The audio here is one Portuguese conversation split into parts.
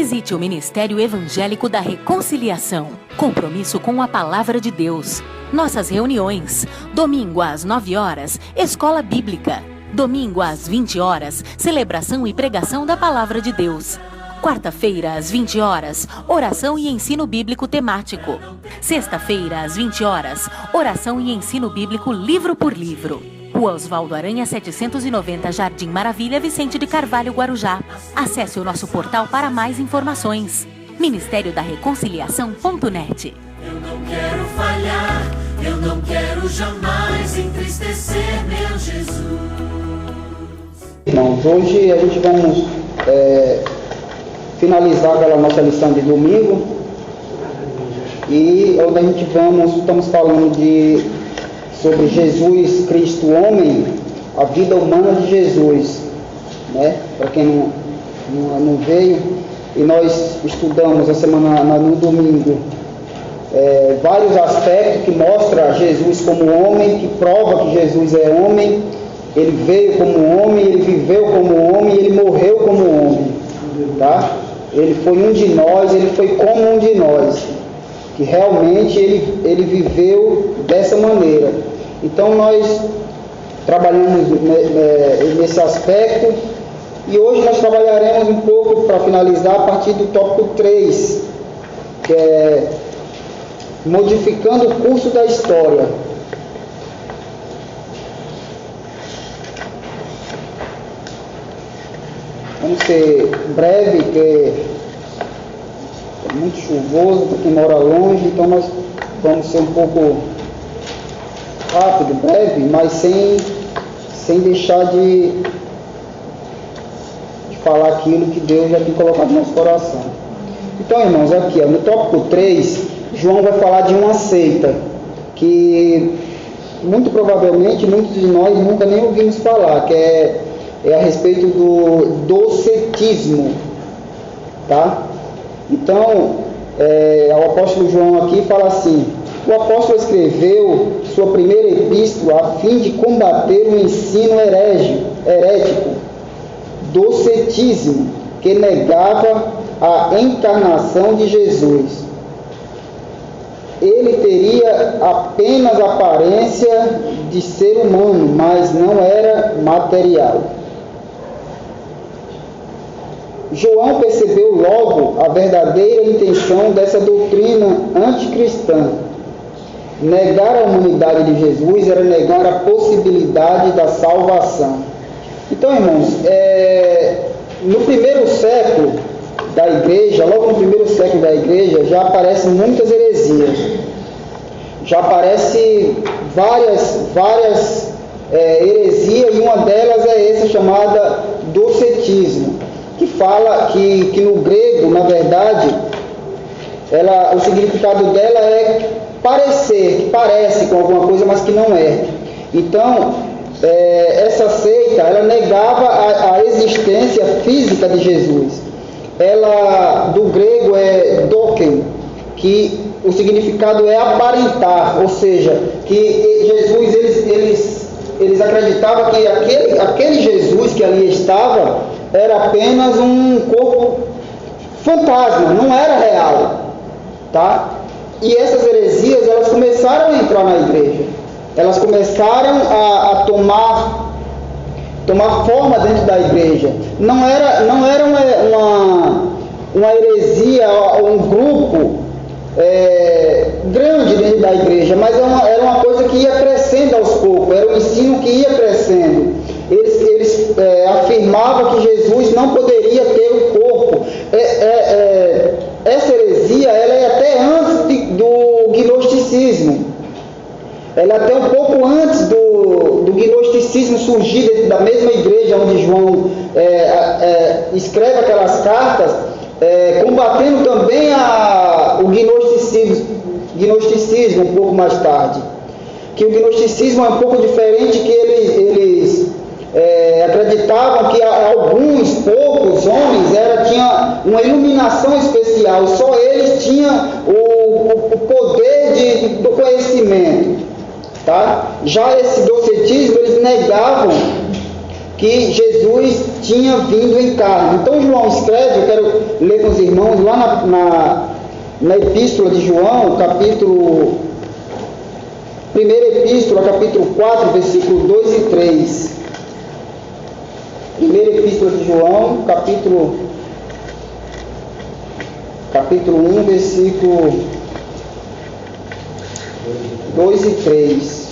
Visite o Ministério Evangélico da Reconciliação. Compromisso com a Palavra de Deus. Nossas reuniões. Domingo às 9 horas, Escola Bíblica. Domingo às 20 horas, celebração e pregação da Palavra de Deus. Quarta-feira, às 20 horas, oração e ensino bíblico temático. Sexta-feira, às 20 horas, oração e ensino bíblico livro por livro. Rua Osvaldo Aranha, 790, Jardim Maravilha, Vicente de Carvalho, Guarujá. Acesse o nosso portal para mais informações. Ministério da Reconciliação.net. Eu não quero falhar, eu não quero jamais entristecer meu Jesus. Irmãos, hoje a gente vamos finalizar aquela nossa lição de domingo, e onde a gente estamos falando sobre Jesus Cristo homem, a vida humana de Jesus, né? Para quem não veio, e nós estudamos no domingo vários aspectos que mostram Jesus como homem, que prova que Jesus é homem. Ele veio como homem, ele viveu como homem, ele morreu como homem, tá? Ele foi um de nós, ele foi como um de nós, que realmente ele viveu dessa maneira. Então nós trabalhamos nesse aspecto, e hoje nós trabalharemos um pouco, para finalizar, a partir do tópico 3, que é modificando o curso da história. Vamos ser breve, porque é muito chuvoso para quem mora longe, então nós vamos ser um pouco rápido, breve, mas sem deixar de falar aquilo que Deus já tem colocado no nosso coração. Então, irmãos, aqui no tópico 3, João vai falar de uma seita que muito provavelmente muitos de nós nunca nem ouvimos falar, que é a respeito do docetismo, tá? Então, o apóstolo João aqui fala assim: o apóstolo escreveu sua primeira epístola a fim de combater o ensino herético, docetismo, que negava a encarnação de Jesus. Ele teria apenas aparência de ser humano, mas não era material. João percebeu logo a verdadeira intenção dessa doutrina anticristã. Negar a humanidade de Jesus era negar a possibilidade da salvação. Então, irmãos, no primeiro século da igreja, logo no primeiro século da igreja, já aparecem muitas heresias. Já aparecem várias heresias, e uma delas é essa chamada docetismo, que fala que no grego, na verdade, o significado dela é parecer, que parece com alguma coisa, mas que não é. Então, essa seita, ela negava a existência física de Jesus. Ela, do grego, é doken, que o significado é aparentar, ou seja, que Jesus, eles acreditavam que aquele Jesus que ali estava era apenas um corpo fantasma, não era real, tá? E essas heresias, elas começaram a entrar na igreja, elas começaram a tomar forma dentro da igreja. Não era uma heresia, um grupo grande dentro da igreja, mas era uma coisa que ia crescendo aos poucos, era um ensino que ia crescendo. Eles afirmavam que Jesus não poderia ter o corpo. Essa heresia, ela é até antes do gnosticismo. Ela é até um pouco antes do gnosticismo surgir dentro da mesma igreja onde João escreve aquelas cartas, combatendo também o gnosticismo um pouco mais tarde. Que o gnosticismo é um pouco diferente, que eles acreditavam que alguns poucos homens tinham uma iluminação especial, só eles tinham o poder do conhecimento, tá? Já esse docetismo, eles negavam que Jesus tinha vindo em carne. Então João escreve, eu quero ler com os irmãos, lá na Epístola de João, primeira Epístola, capítulo 4, versículo 2 e 3. Primeira Epístola de João, capítulo 1, versículo 2 e 3.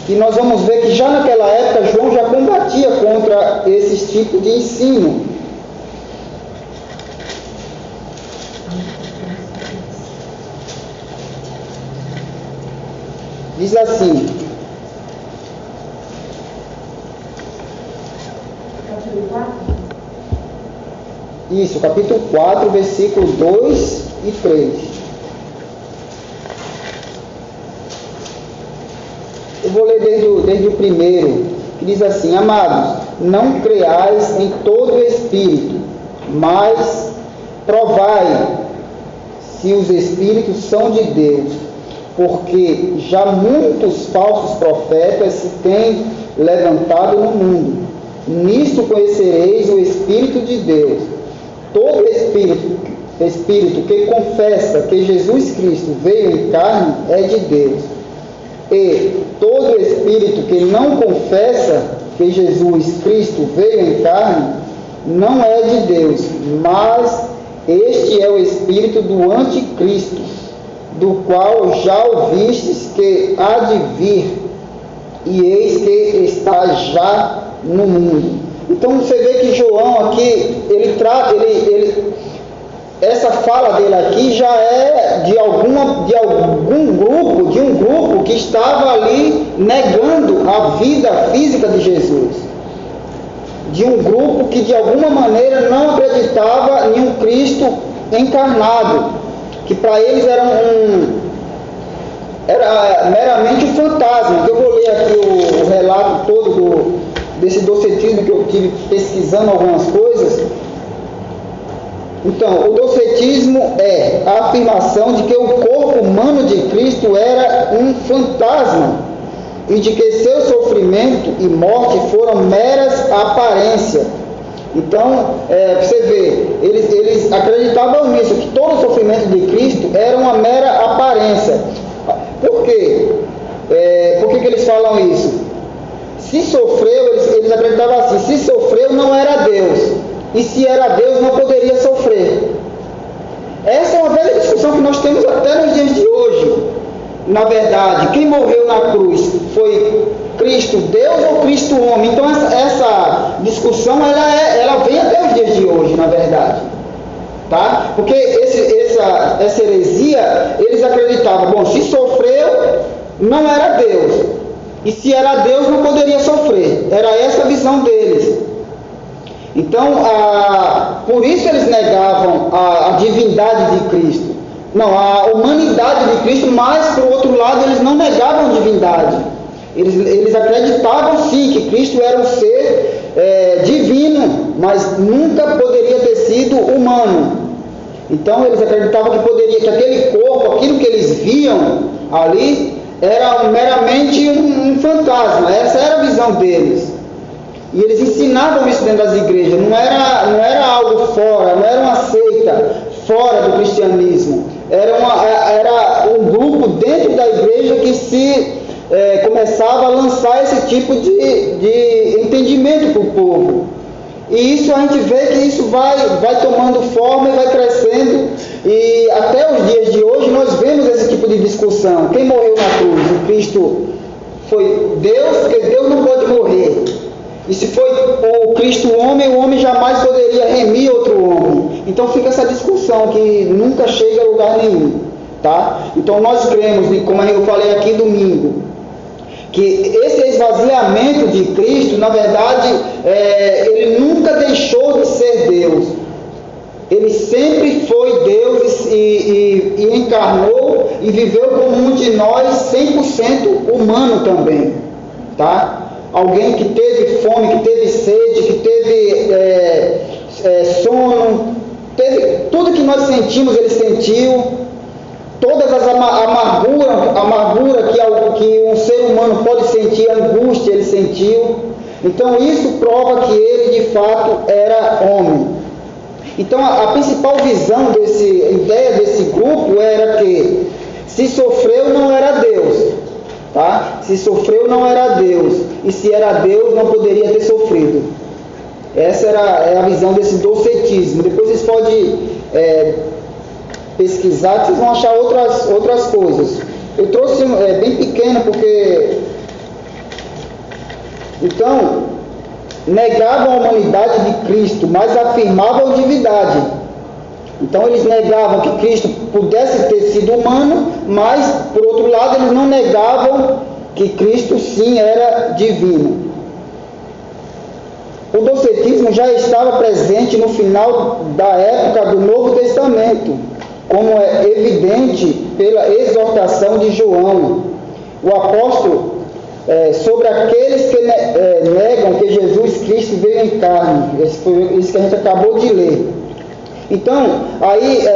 E nós vamos ver que já naquela época João já combatia contra esses tipos de ensino. Diz assim, isso, capítulo 4, versículo 2 e 3. Eu vou ler desde o primeiro, que diz assim: amados, não creais em todo o espírito, mas provai se os espíritos são de Deus, porque já muitos falsos profetas se têm levantado no mundo. Nisto conhecereis o Espírito de Deus. Todo espírito que confessa que Jesus Cristo veio em carne é de Deus. E todo espírito que não confessa que Jesus Cristo veio em carne não é de Deus, mas este é o espírito do anticristo, do qual já ouvistes que há de vir, e eis que está já no mundo. Então você vê que João aqui, essa fala dele aqui já é de um grupo que estava ali negando a vida física de Jesus. De um grupo que de alguma maneira não acreditava em um Cristo encarnado, que para eles era meramente um fantasma. Eu vou ler aqui o relato todo desse docetismo que eu tive pesquisando algumas coisas. Então, o docetismo é a afirmação de que o corpo humano de Cristo era um fantasma e de que seu sofrimento e morte foram meras aparências. Então, você vê, eles acreditavam nisso, que todo o sofrimento de Cristo era uma mera aparência. Por quê? Por que eles falam isso? Se sofreu, eles acreditavam assim, se sofreu não era Deus, e se era Deus não poderia sofrer. Essa é uma velha discussão que nós temos até nos dias de hoje. Na verdade, quem morreu na cruz foi Cristo Deus ou Cristo homem? Então essa discussão ela vem até os dias de hoje, na verdade. Tá? Porque essa heresia, eles acreditavam, bom, se sofreu, não era Deus. E se era Deus, não poderia sofrer. Era essa a visão deles. Então, por isso eles negavam a divindade de Cristo. Não, a humanidade de Cristo, mas, por outro lado, eles não negavam a divindade. Eles acreditavam, sim, que Cristo era um ser divino, mas nunca poderia ter sido humano. Então, eles acreditavam que aquele corpo, aquilo que eles viam ali, era meramente um fantasma. Essa era a visão deles. E eles ensinavam isso dentro das igrejas. Não era algo fora, não era uma seita fora do cristianismo. Era um grupo dentro da igreja que começava a lançar esse tipo de entendimento para o povo. E isso a gente vê que isso vai tomando forma e vai crescendo. E até os dias de hoje nós vemos esse tipo de discussão. Quem morreu na cruz? O Cristo foi Deus, porque Deus não pode morrer. E se foi o Cristo homem, o homem jamais poderia remir outro homem. Então fica essa discussão que nunca chega a lugar nenhum. Tá? Então nós cremos, como eu falei aqui domingo, que esse esvaziamento de Cristo, na verdade, ele nunca deixou de ser Deus. Ele sempre foi Deus e encarnou e viveu como um de nós, 100% humano também. Tá? Alguém que teve fome, que teve sede, que teve sono, teve tudo que nós sentimos, ele sentiu. Todas as amargura que um ser humano pode sentir, angústia, ele sentiu. Então isso prova que ele de fato era homem. Então a principal ideia desse grupo era que se sofreu não era Deus, tá? Se sofreu não era Deus, e se era Deus não poderia ter sofrido. Essa é a visão desse docetismo. Depois vocês podem pesquisar, que vocês vão achar outras coisas. Eu trouxe bem pequeno porque... Então, negavam a humanidade de Cristo, mas afirmavam a divindade. Então eles negavam que Cristo pudesse ter sido humano, mas, por outro lado, eles não negavam que Cristo sim era divino. O docetismo já estava presente no final da época do Novo Testamento, como é evidente pela exortação de João, o apóstolo, sobre aqueles que negam que Jesus Cristo veio em carne. Isso foi isso que a gente acabou de ler. Então, aí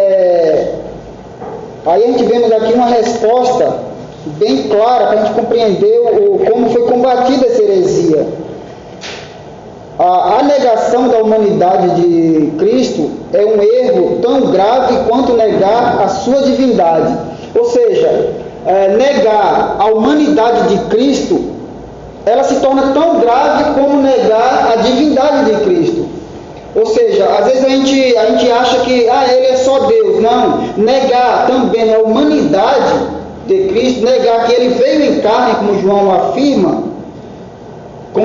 a gente vemos aqui uma resposta bem clara para a gente compreender como foi combatida essa heresia. A negação da humanidade de Cristo é um erro tão grave quanto negar a sua divindade. Ou seja, negar a humanidade de Cristo, ela se torna tão grave como negar a divindade de Cristo. Ou seja, às vezes a gente acha que ele é só Deus. Não, negar também a humanidade de Cristo, negar que ele veio em carne, como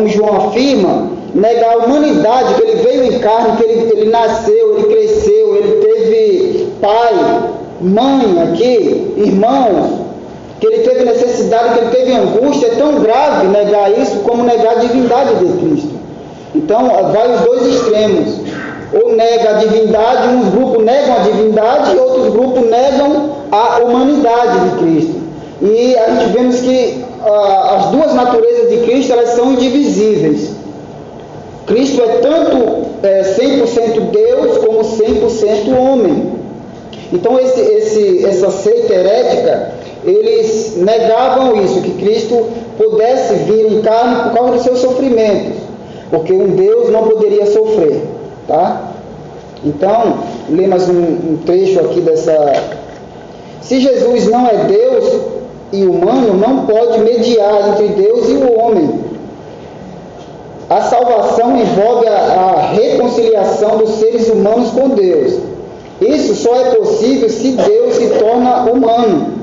João afirma, negar a humanidade, que ele veio em carne, que ele nasceu, ele cresceu, ele teve pai, mãe aqui, irmãos, que ele teve necessidade, que ele teve angústia. É tão grave negar isso como negar a divindade de Cristo. Então, vai os dois extremos. Ou nega a divindade, uns grupos negam a divindade e outros grupos negam a humanidade de Cristo. E a gente vemos que as duas naturezas de Cristo, elas são indivisíveis. Cristo é tanto 100% Deus como 100% homem. Então essa seita herética, eles negavam isso, que Cristo pudesse vir em carne por causa dos seus sofrimentos, porque um Deus não poderia sofrer, tá? Então, lê mais um trecho aqui dessa... Se Jesus não é Deus e humano, não pode mediar entre Deus e o homem. A salvação envolve a reconciliação dos seres humanos com Deus. Isso só é possível se Deus se torna humano.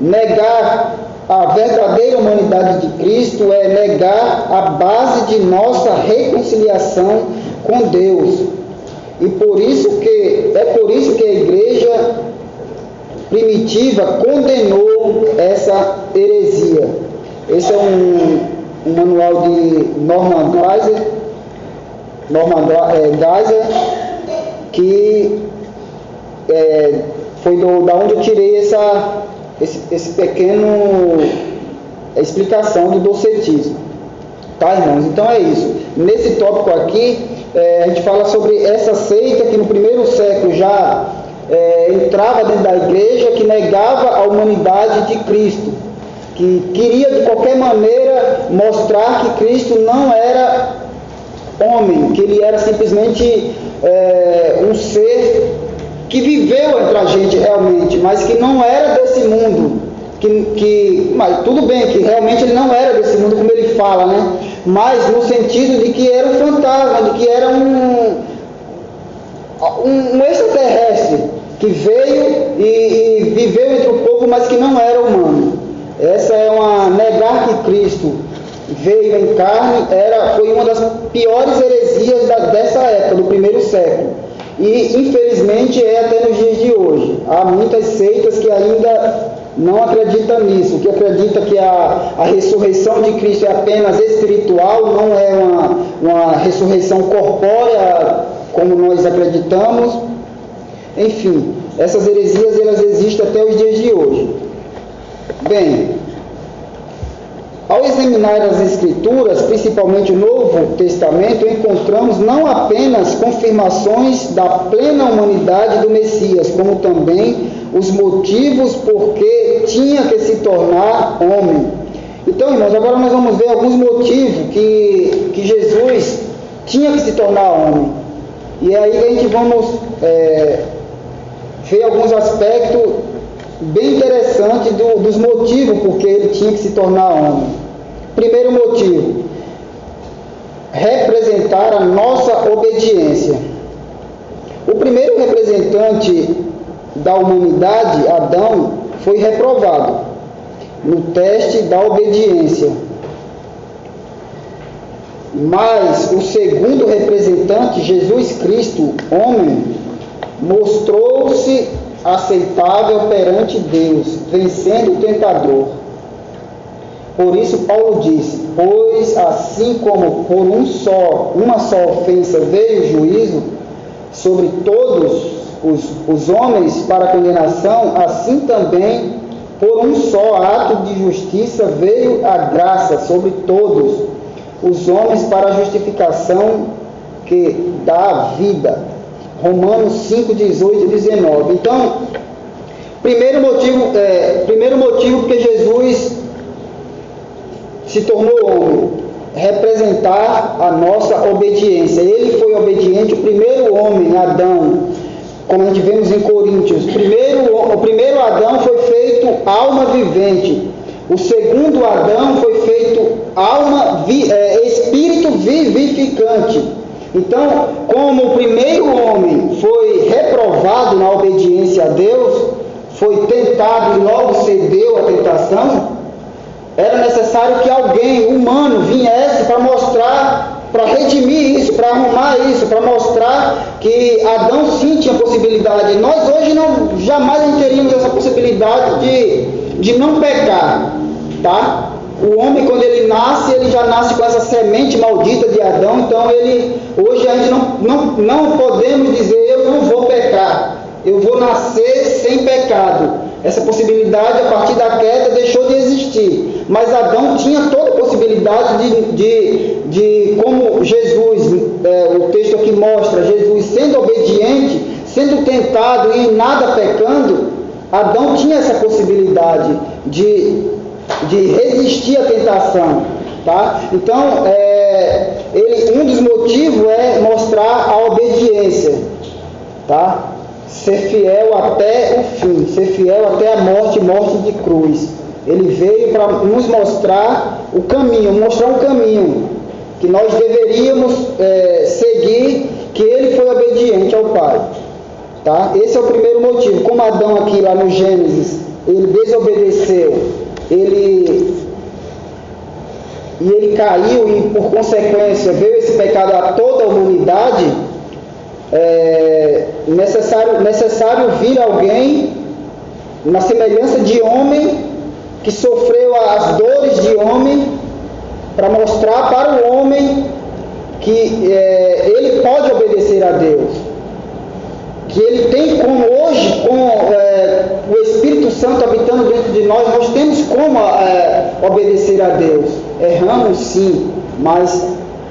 Negar a verdadeira humanidade de Cristo é negar a base de nossa reconciliação com Deus. E por isso que a igreja primitiva condenou essa heresia. Esse é um manual de Norman Geisler, que foi da onde eu tirei esse pequeno explicação do docetismo. Tá, irmãos? Então é isso. Nesse tópico aqui, a gente fala sobre essa seita que no primeiro século já entrava dentro da igreja, que negava a humanidade de Cristo, que queria de qualquer maneira mostrar que Cristo não era homem, que ele era simplesmente um ser que viveu entre a gente realmente, mas que não era desse mundo. Mas tudo bem que realmente ele não era desse mundo, como ele fala, né? Mas no sentido de que era um fantasma, de que era um extraterrestre que veio e viveu entre o povo, mas que não era humano. Essa é negar que Cristo veio em carne, foi uma das piores heresias dessa época, do primeiro século. E infelizmente até nos dias de hoje. Há muitas seitas que ainda não acreditam nisso, que acredita que a ressurreição de Cristo é apenas espiritual, não é uma ressurreição corpórea como nós acreditamos. Enfim, essas heresias elas existem até os dias de hoje. Bem, ao examinar as Escrituras, principalmente o Novo Testamento, encontramos não apenas confirmações da plena humanidade do Messias, como também os motivos por que tinha que se tornar homem. Então, irmãos, agora nós vamos ver alguns motivos que Jesus tinha que se tornar homem. E aí a gente vamos ver alguns aspectos bem interessantes dos motivos porque ele tinha que se tornar homem. Primeiro motivo, representar a nossa obediência. O primeiro representante da humanidade, Adão, foi reprovado no teste da obediência. Mas o segundo representante, Jesus Cristo, homem, mostrou-se aceitável perante Deus, vencendo o tentador. Por isso Paulo diz: pois assim como por uma só ofensa veio o juízo sobre todos os homens para condenação, assim também por um só ato de justiça veio a graça sobre todos os homens para a justificação que dá a vida. Romanos 5, 18 e 19. Então, primeiro motivo porque Jesus se tornou homem, representar a nossa obediência. Ele foi obediente, o primeiro homem, Adão, como a gente vemos em Coríntios. O primeiro Adão foi feito alma vivente. O segundo Adão foi feito espírito vivificante. Então, como o primeiro homem foi reprovado na obediência a Deus, foi tentado e logo cedeu à tentação, era necessário que alguém humano viesse para mostrar, para redimir isso, para arrumar isso, para mostrar que Adão sim tinha possibilidade. Nós hoje jamais teríamos essa possibilidade de não pecar, tá? O homem, quando ele nasce, ele já nasce com essa semente maldita de Adão. Então hoje a gente não podemos dizer: eu não vou pecar, eu vou nascer sem pecado. Essa possibilidade, a partir da queda, deixou de existir. Mas Adão tinha toda a possibilidade de como Jesus, o texto aqui mostra, Jesus sendo obediente, sendo tentado e nada pecando, Adão tinha essa possibilidade de resistir à tentação, tá? Então, um dos motivos é mostrar a obediência, tá? Ser fiel até o fim, ser fiel até a morte de cruz. Ele veio para nos mostrar o caminho, que nós deveríamos seguir, que ele foi obediente ao Pai, tá? Esse é o primeiro motivo. Como Adão aqui lá no Gênesis, ele desobedeceu, ele caiu e por consequência veio esse pecado a toda a humanidade. Necessário vir alguém na semelhança de homem, que sofreu as dores de homem, para mostrar para o homem que ele pode obedecer a Deus, que ele tem como hoje, com o Espírito Santo habitando dentro de nós temos como obedecer a Deus. Erramos sim, mas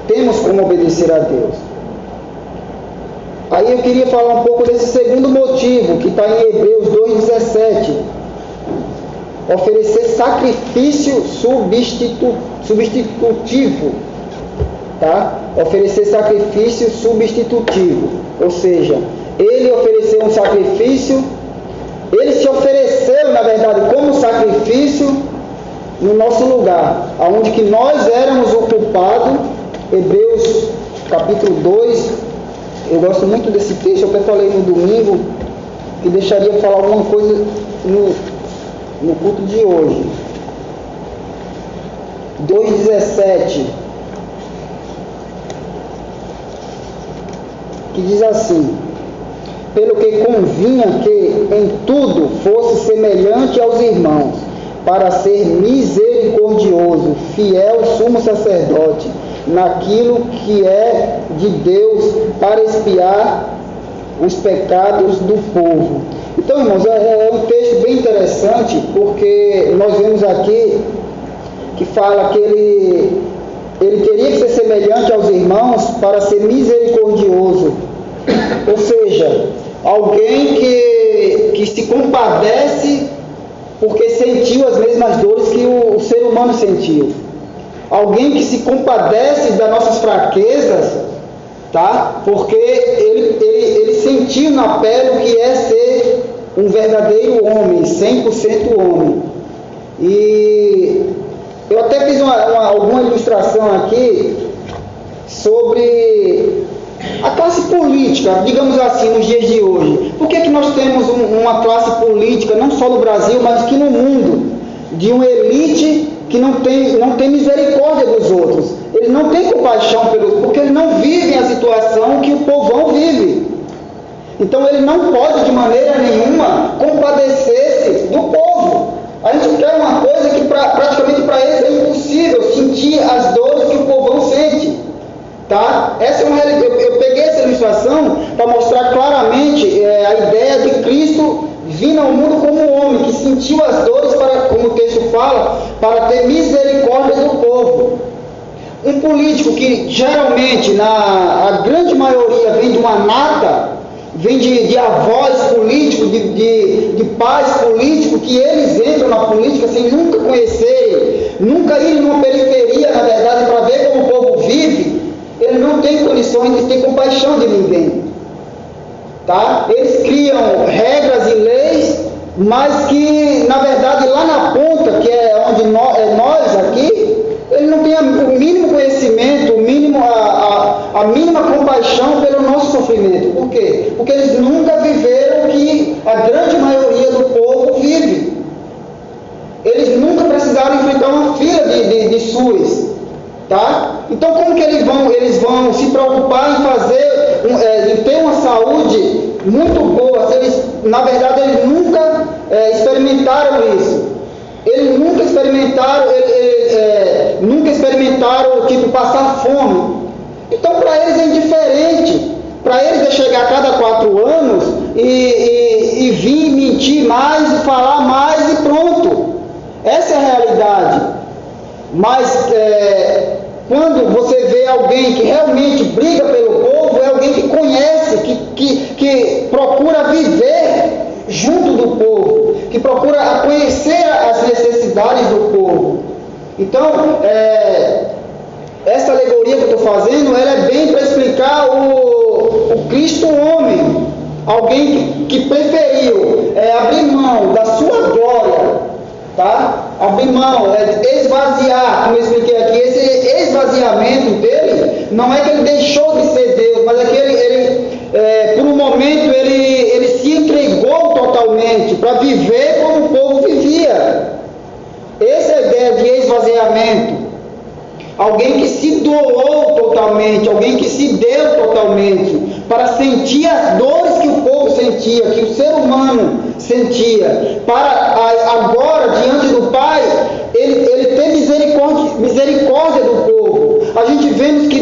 temos como obedecer a Deus. Aí eu queria falar um pouco desse segundo motivo, que está em Hebreus 2,17. Oferecer sacrifício substitutivo. Tá? Oferecer sacrifício substitutivo. Ou seja, ele ofereceu um sacrifício, ele se ofereceu, na verdade, como sacrifício no nosso lugar, aonde que nós éramos o culpado. Hebreus capítulo 2. Eu gosto muito desse texto, eu até falei no domingo que deixaria falar alguma coisa no culto de hoje. 2,17, que diz assim: pelo que convinha que em tudo fosse semelhante aos irmãos, para ser misericordioso, fiel sumo sacerdote, naquilo que é de Deus, para expiar os pecados do povo. Então, irmãos, é um texto bem interessante, porque nós vemos aqui que fala que ele teria que ser semelhante aos irmãos para ser misericordioso, ou seja, alguém que se compadece porque sentiu as mesmas dores que o ser humano sentiu. Alguém que se compadece das nossas fraquezas, tá? Porque ele sentiu na pele o que é ser um verdadeiro homem, 100% homem. E eu até fiz alguma ilustração aqui sobre a classe política, digamos assim, nos dias de hoje. Por que nós temos uma classe política, não só no Brasil, mas que no mundo, de uma elite que não tem misericórdia dos outros? Eles não têm compaixão pelos, porque eles não vivem a situação que o povão vive. Então ele não pode de maneira nenhuma compadecer-se do povo. A gente quer uma coisa que praticamente para eles é impossível, sentir as dores que o povão sente. Tá? Essa é uma realidade. Eu peguei essa ilustração para mostrar claramente a ideia de Cristo vindo ao mundo como homem, que sentiu as dores, como o texto fala, para ter misericórdia do povo. Um político que geralmente, a grande maioria, vem de uma nata, vem de avós políticos, de pais políticos, que eles entram na política sem nunca conhecerem, nunca irem numa periferia, na verdade, para ver como o povo vive. Ele não tem condições de ter compaixão de ninguém. Tá? Eles criam regras e leis, mas que, na verdade, lá na ponta, que é onde nós aqui, ele não tem o mínimo conhecimento, a mínima compaixão pelo nosso sofrimento. Por quê? Porque eles nunca viveram o que a grande maioria do povo vive. Eles nunca precisaram enfrentar uma fila de SUS. Tá? Então, como que eles vão se preocupar em ter uma saúde muito boa? Na verdade, eles nunca experimentaram isso. Eles nunca experimentaram, tipo, passar fome. Então, para eles é indiferente. Para eles é chegar a cada 4 anos e vir mentir mais, e falar mais e pronto. Essa é a realidade. Mas quando você vê alguém que realmente briga pelo povo, é alguém que conhece, que procura viver junto do povo, que procura conhecer as necessidades do povo. Então, essa alegoria que eu estou fazendo, ela é bem para explicar o Cristo homem, alguém que preferiu abrir mão da sua glória, tá? Abrir mão, esvaziar, como eu expliquei aqui. Esse esvaziamento dele não é que ele deixou de ser Deus, mas é que ele por um momento ele se entregou totalmente para viver como o povo vivia. Essa é a ideia de esvaziamento. Alguém que se doou totalmente, alguém que se deu totalmente para sentir as dores que o povo sentia, que o ser humano sentia, para agora, diante do Pai, ele ter misericórdia do povo. A gente vemos que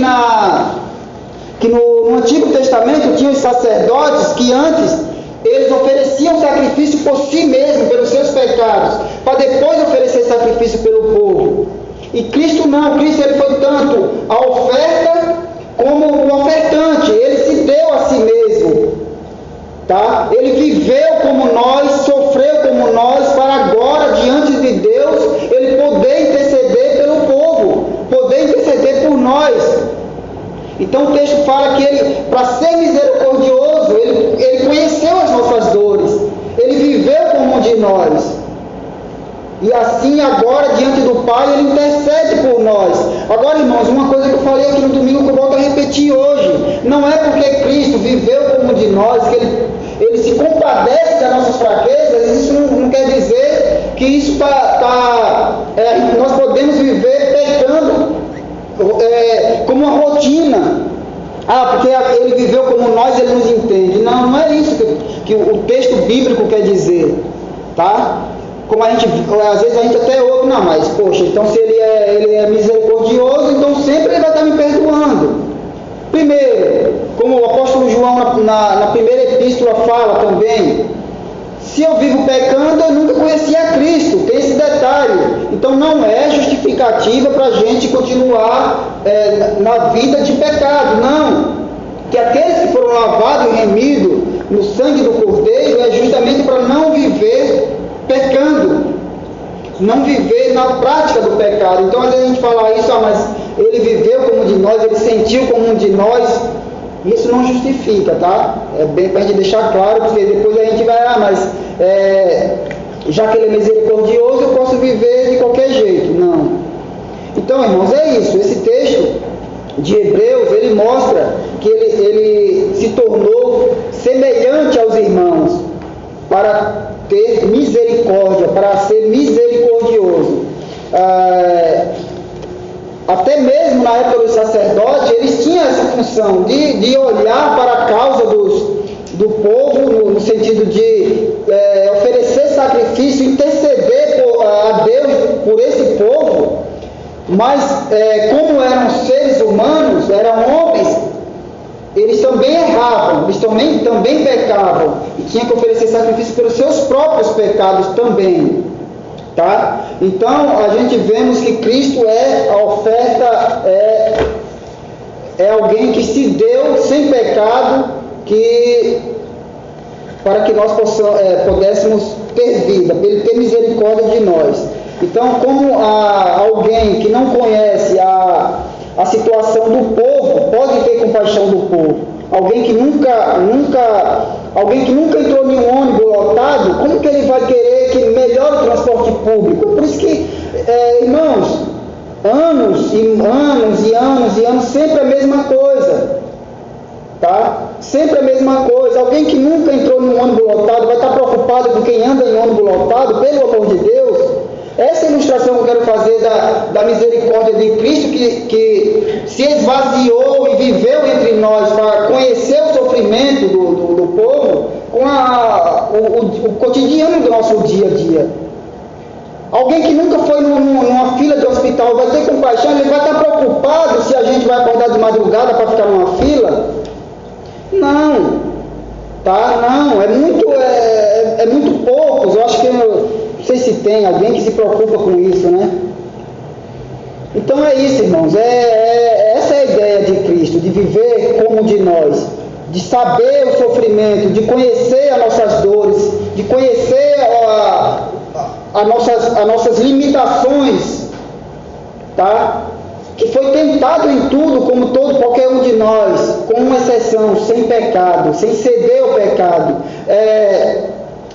no Antigo Testamento tinha os sacerdotes que antes eles ofereciam sacrifício por si mesmos, pelos seus pecados, para depois oferecer sacrifício pelo povo. E Cristo não, Cristo ele foi tanto a oferta como o ofertante, ele se deu a si mesmo, tá? Ele viveu como nós, sofreu como nós, para agora, diante de Deus, ele poder interceder pelo povo, poder interceder por nós. Então o texto fala que ele, para ser misericordioso, ele conheceu as nossas dores, ele viveu como um de nós. E assim agora, diante do Pai, ele intercede por nós. Agora, irmãos, uma coisa que eu falei aqui no domingo, que eu volto a repetir hoje. Não é porque Cristo viveu como um de nós, que ele se compadece das nossas fraquezas. Isso não quer dizer que isso nós podemos viver pecando como uma rotina. Porque ele viveu como nós, ele nos entende. Não é isso que o texto bíblico quer dizer. Tá? Como às vezes a gente até ouve, não, mas poxa, então se ele é misericordioso, então sempre ele vai estar me perdoando. Primeiro, como o apóstolo João na primeira epístola fala também, se eu vivo pecando, eu nunca conheci a Cristo, tem esse detalhe. Então não é justificativa para a gente continuar na vida de pecado, não. Que aqueles que foram lavados e remidos no sangue do Cordeiro é justamente para não viver pecando. não viver na prática do pecado. Então às vezes a gente fala isso, mas ele viveu como um de nós, ele sentiu como um de nós. Isso não justifica, tá? É bem para a gente deixar claro, porque depois a gente vai, já que ele é misericordioso, eu posso viver de qualquer jeito. Não. Então, irmãos, é isso. Esse texto de Hebreus, ele mostra que ele se tornou semelhante aos irmãos para ter misericórdia, para ser misericordioso. Até mesmo na época dos sacerdotes, eles tinham essa função de olhar para a causa do povo, no sentido de oferecer sacrifício, interceder a Deus por esse povo, mas como eram seres humanos, eram homens, eles também erravam, eles também pecavam, e tinham que oferecer sacrifício pelos seus próprios pecados também. Tá? Então a gente vemos que Cristo a oferta, é alguém que se deu sem pecado, para que nós pudéssemos ter vida, para ele ter misericórdia de nós. Então, como alguém que não conhece a situação do povo pode ter compaixão do povo, alguém que nunca entrou em um ônibus lotado, como que ele vai querer que melhore o transporte público? Por isso que, irmãos, anos e anos, sempre a mesma coisa, tá? Sempre a mesma coisa. Alguém que nunca entrou em um ônibus lotado vai estar preocupado com quem anda em ônibus lotado, pelo amor de Deus. Essa ilustração que eu quero fazer da misericórdia de Cristo, que se esvaziou e viveu entre nós para conhecer o sofrimento do povo, com o cotidiano do nosso dia a dia. Alguém que nunca foi numa fila de hospital vai ter compaixão, ele vai estar preocupado se a gente vai acordar de madrugada para ficar numa fila? Não, tá? Não, é muito poucos. Eu acho que não sei se tem alguém que se preocupa com isso, né? Então é isso, irmãos. Essa é a ideia de Cristo, de viver como de nós, de saber o sofrimento, de conhecer as nossas dores, de conhecer as nossas limitações, tá? Que foi tentado em tudo, como qualquer um de nós, com uma exceção, sem pecado, sem ceder ao pecado.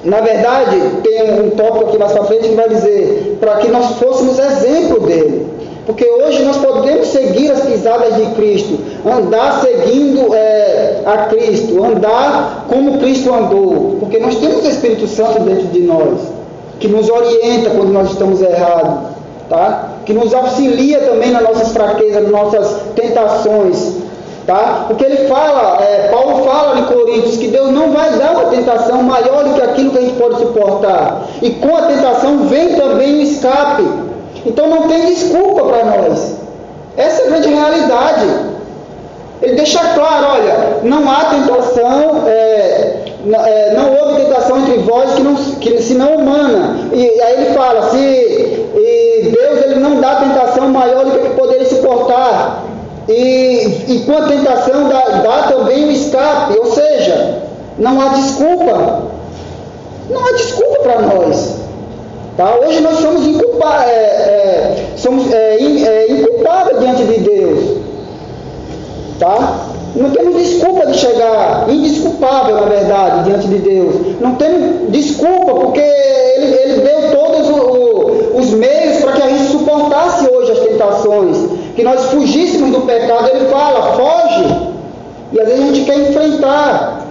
Na verdade, tem um tópico aqui mais para frente que vai dizer para que nós fôssemos exemplo dele. Porque hoje nós podemos seguir as pisadas de Cristo, andar seguindo a Cristo, andar como Cristo andou. Porque nós temos o Espírito Santo dentro de nós, que nos orienta quando nós estamos errados, tá? Que nos auxilia também nas nossas fraquezas, nas nossas tentações. Tá? Porque ele fala, Paulo fala em Coríntios que Deus não vai dar uma tentação maior do que aquilo que a gente pode suportar. E com a tentação vem também o escape. Então não tem desculpa para nós. Essa é a grande realidade. Ele deixa claro, olha, não há tentação, não houve tentação entre vós que senão humana. E aí ele fala, Deus ele não dá tentação maior do que poderia suportar. E com a tentação dá também o escape, ou seja, não há desculpa. Não há desculpa para nós. Tá? Hoje nós somos inculpáveis diante de Deus. Tá? Não temos desculpa de chegar, indesculpável na verdade, diante de Deus. Não temos desculpa, porque Ele deu todos os meios para que a gente suportasse hoje as tentações, que nós fugíssemos do pecado. Ele fala, foge, e às vezes a gente quer enfrentar.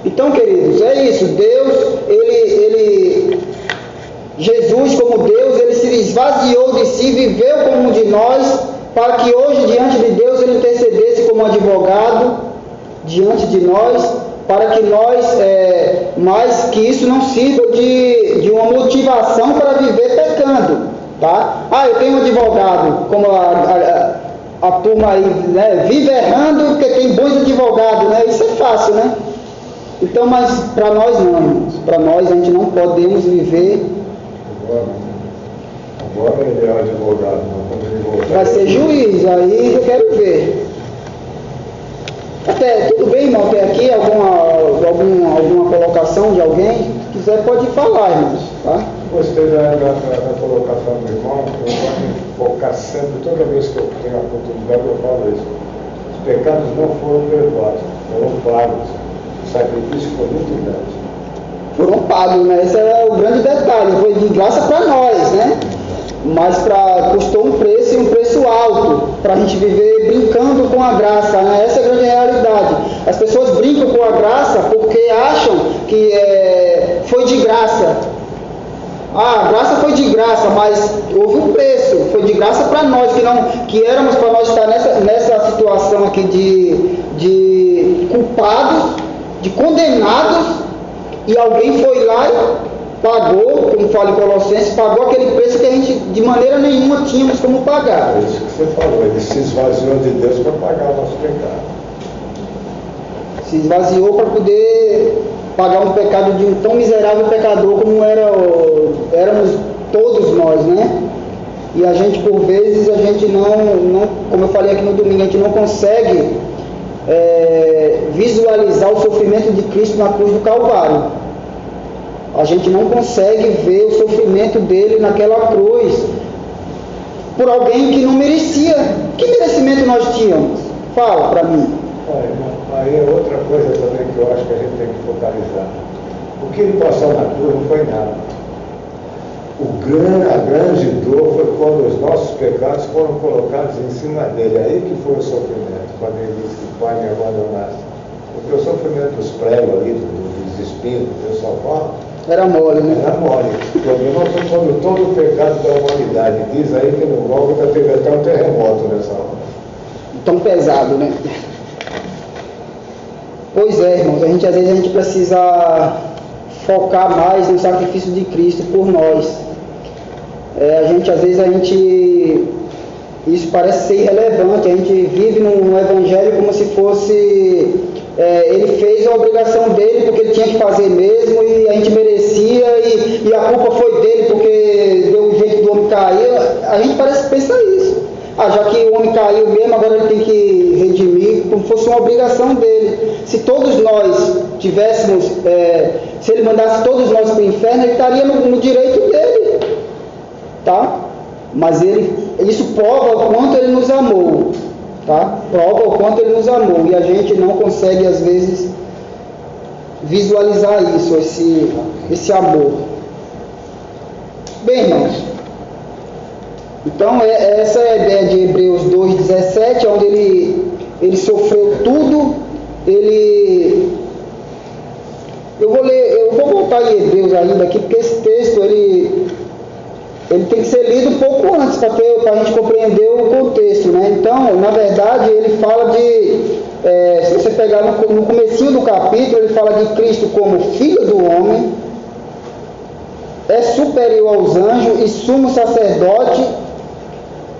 Então, queridos, é isso. Deus, Jesus como Deus, ele se esvaziou de si, viveu como um de nós, para que hoje diante de Deus ele intercedesse como advogado diante de nós, para que nós, mas que isso não sirva de uma motivação para viver pecando, tá? Eu tenho um advogado, como a turma aí, né, vive errando porque tem bons advogados, né? Isso é fácil, né? Então, mas para nós não, irmãos. Para nós a gente não podemos viver. Agora ele é advogado, não. Vai ser juiz, aí eu quero ver. Até, tudo bem, irmão, tem aqui alguma colocação de alguém? Se quiser pode falar, irmãos, tá? Gostei da colocação do irmão. Eu gosto de focar sempre, toda vez que eu tenho a oportunidade, eu falo isso. Os pecados não foram perdoados, foram pagos. O sacrifício foi muito grande. Foram pagos, né? Esse é o grande detalhe. Foi de graça para nós, né? Mas custou um preço, e um preço alto, para a gente viver brincando com a graça, né? Essa é a grande realidade. As pessoas brincam com a graça porque acham que foi de graça. A graça foi de graça, mas houve um preço. Foi de graça para nós, que éramos para nós estar nessa situação aqui de culpados, de condenados, e alguém foi lá e pagou, como fala em Colossenses, pagou aquele preço que a gente de maneira nenhuma tínhamos como pagar. É isso que você falou, ele se esvaziou de Deus para pagar o nosso pecado. Se esvaziou para poder pagar um pecado de um tão miserável pecador como éramos todos nós, né? E a gente, por vezes, a gente não, como eu falei aqui no domingo, a gente não consegue visualizar o sofrimento de Cristo na cruz do Calvário. A gente não consegue ver o sofrimento dele naquela cruz por alguém que não merecia. Que merecimento nós tínhamos? Fala para mim. Aí é outra coisa também que eu acho que a gente tem que focalizar. O que ele passou na cruz não foi nada. A grande dor foi quando os nossos pecados foram colocados em cima dele. Aí que foi o sofrimento, quando ele disse que o Pai me abandonasse. Porque o sofrimento dos pregos ali, dos espinhos, do pessoal fala, era mole, né? Era mole. O problema foi quando todo o pecado da humanidade. Diz aí que no Gólgota teve até um terremoto nessa hora. Tão pesado, né? Pois é, irmãos, às vezes a gente precisa focar mais no sacrifício de Cristo por nós. Isso parece ser irrelevante. A gente vive num evangelho como se fosse ele fez a obrigação dele porque ele tinha que fazer mesmo, e a gente merecia, e a culpa foi dele porque deu um jeito do homem cair. A gente parece que pensa isso. Já que o homem caiu mesmo, agora ele tem que redimir, como se fosse uma obrigação dele. Se todos nós tivéssemos, se ele mandasse todos nós para o inferno, ele estaria no direito dele, tá? Mas isso prova o quanto ele nos amou, tá? Prova o quanto ele nos amou, e a gente não consegue às vezes visualizar isso, esse amor. Bem, irmãos, então essa é a ideia de Hebreus 2,17, onde ele sofreu tudo. Eu vou voltar em Hebreus ainda aqui, porque esse texto ele tem que ser lido um pouco antes para a gente compreender o contexto, né? Então, na verdade, ele fala se você pegar no comecinho do capítulo, ele fala de Cristo como Filho do homem, é superior aos anjos e sumo sacerdote,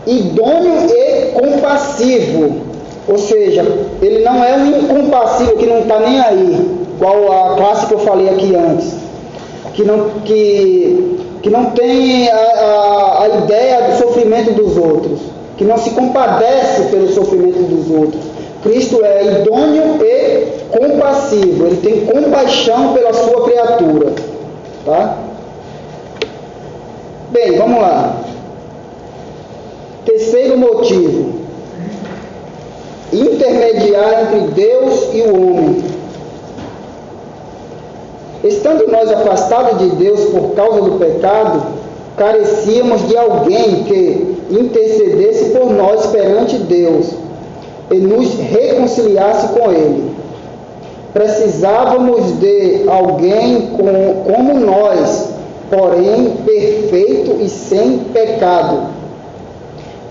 idôneo e compassivo. Ou seja, ele não é um incompassível que não está nem aí, igual a classe que eu falei aqui antes, que não tem a ideia do sofrimento dos outros, que não se compadece pelo sofrimento dos outros. Cristo é idôneo e compassivo, ele tem compaixão pela sua criatura, tá? Bem, vamos lá. Terceiro motivo: intermediar entre Deus e o homem. Estando nós afastados de Deus por causa do pecado, carecíamos de alguém que intercedesse por nós perante Deus e nos reconciliasse com Ele. Precisávamos de alguém como nós, porém perfeito e sem pecado,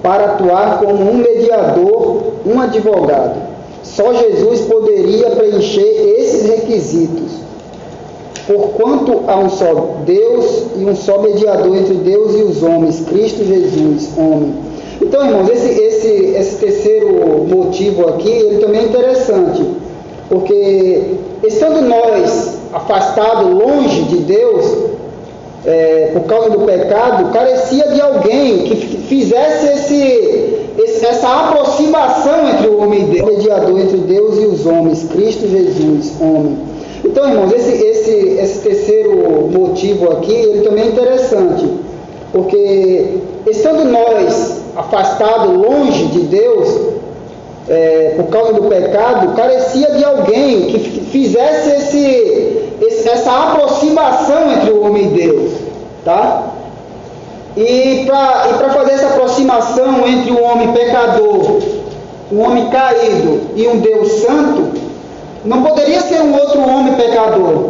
para atuar como um mediador, um advogado. Só Jesus poderia preencher esses requisitos, porquanto há um só Deus e um só mediador entre Deus e os homens, Cristo Jesus, homem. Então, irmãos, esse terceiro motivo aqui, ele também é interessante, porque estando nós afastados, longe de Deus, por causa do pecado, carecia de alguém que fizesse essa aproximação entre o homem e Deus, mediador entre Deus e os homens, Cristo Jesus, homem. Então, Então, irmãos, esse terceiro motivo aqui, ele também é interessante, porque estando nós afastados, longe de Deus, por causa do pecado, carecia de alguém que fizesse essa aproximação entre o homem e Deus, tá? E para fazer essa aproximação entre o homem pecador, um homem caído e um Deus santo, não poderia ser um outro homem pecador,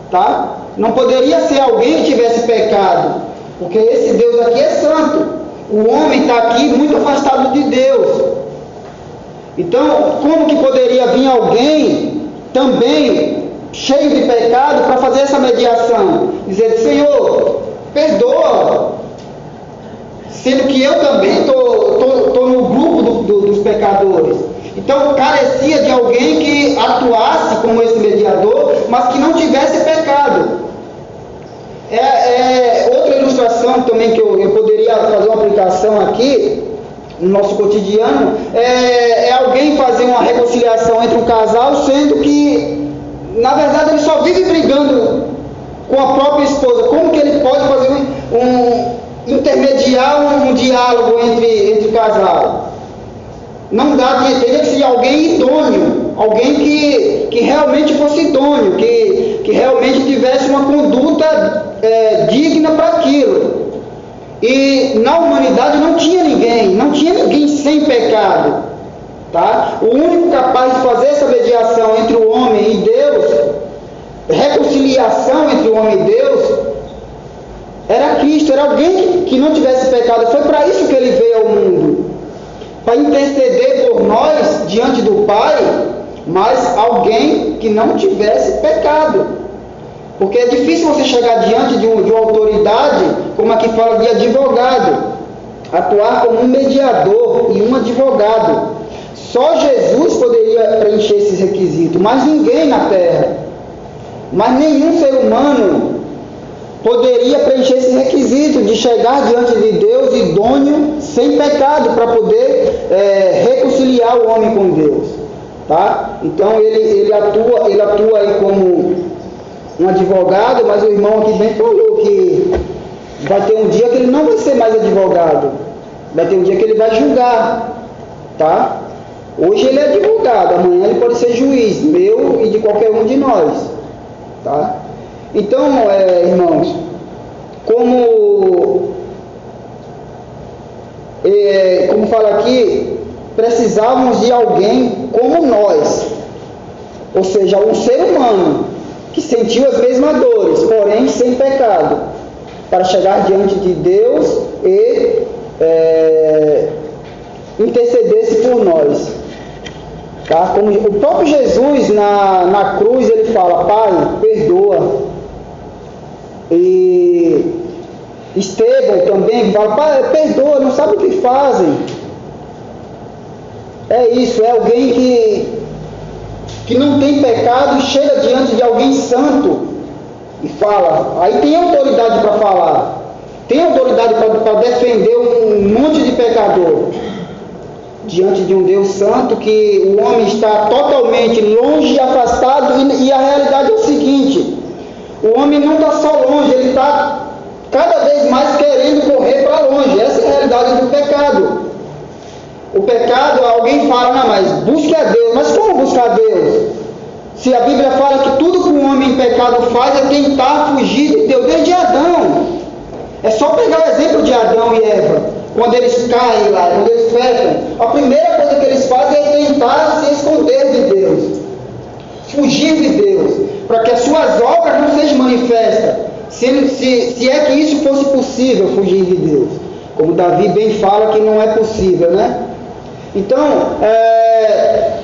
tá? Não poderia ser alguém que tivesse pecado, porque esse Deus aqui é santo. O homem está aqui muito afastado de Deus. Então, como que poderia vir alguém também cheio de pecado para fazer essa mediação? Dizer, Senhor, perdoa, sendo que eu também estou no grupo dos pecadores. Então, carecia de alguém que atuasse como esse mediador, mas que não tivesse pecado. Outra ilustração também que eu poderia fazer uma aplicação aqui, no nosso cotidiano, é alguém fazer uma reconciliação entre um casal, sendo que, na verdade, ele só vive brigando com a própria esposa. Como que ele pode fazer intermediar um diálogo entre o casal? Não dá, teria que ser alguém idôneo, alguém que realmente fosse idôneo, que realmente tivesse uma conduta digna para aquilo. E na humanidade não tinha ninguém sem pecado, tá? O único capaz de fazer essa mediação entre o homem e Deus, reconciliação entre o homem e Deus, era Cristo, era alguém que não tivesse pecado. Foi para isso que ele veio ao mundo, para interceder por nós diante do Pai, mas alguém que não tivesse pecado. Porque é difícil você chegar diante de uma autoridade, como aqui fala de advogado, atuar como um mediador e um advogado. Só Jesus poderia preencher esses requisitos, mas ninguém na terra, mas nenhum ser humano poderia preencher esse requisito de chegar diante de Deus idôneo, sem pecado, para poder reconciliar o homem com Deus, tá? Então ele atua aí como um advogado, mas o irmão aqui bem falou que vai ter um dia que ele não vai ser mais advogado, vai ter um dia que ele vai julgar, tá? Hoje ele é advogado, amanhã ele pode ser juiz, meu e de qualquer um de nós, tá? Então, irmãos, como fala aqui, precisávamos de alguém como nós, ou seja, um ser humano que sentiu as mesmas dores, porém sem pecado, para chegar diante de Deus e intercedesse por nós. Tá? Como o próprio Jesus na cruz, ele fala, Pai, perdoa. E Estevão também fala, Pai, perdoa, não sabe o que fazem. É isso, é alguém que não tem pecado e chega diante de alguém santo e fala. Aí tem autoridade para falar, tem autoridade para defender um monte de pecador diante de um Deus santo, que o homem está totalmente longe e afastado. E a realidade é o seguinte, o homem não está só longe, ele está cada vez mais querendo correr para longe. Essa é a realidade do pecado. O pecado, alguém fala, não, mas busque a Deus. Mas como buscar a Deus? Se a Bíblia fala que tudo que um homem em pecado faz é tentar fugir de Deus, desde Adão. É só pegar o exemplo de Adão e Eva, quando eles caem lá, quando eles pecam. A primeira coisa que eles fazem é tentar se esconder de Deus, fugir de Deus, para que as suas obras não sejam manifestas. Se é que isso fosse possível, fugir de Deus. Como Davi bem fala que não é possível, né? Então,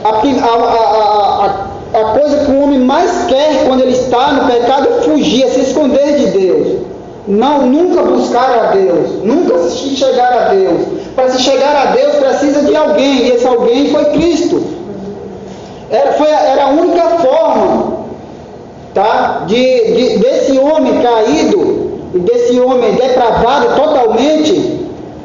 a coisa que o homem mais quer quando ele está no pecado é fugir, é se esconder de Deus. Não, nunca buscar a Deus, nunca se chegar a Deus. Para se chegar a Deus precisa de alguém, e esse alguém foi Cristo. Era a única forma, tá, desse homem caído, e desse homem depravado totalmente.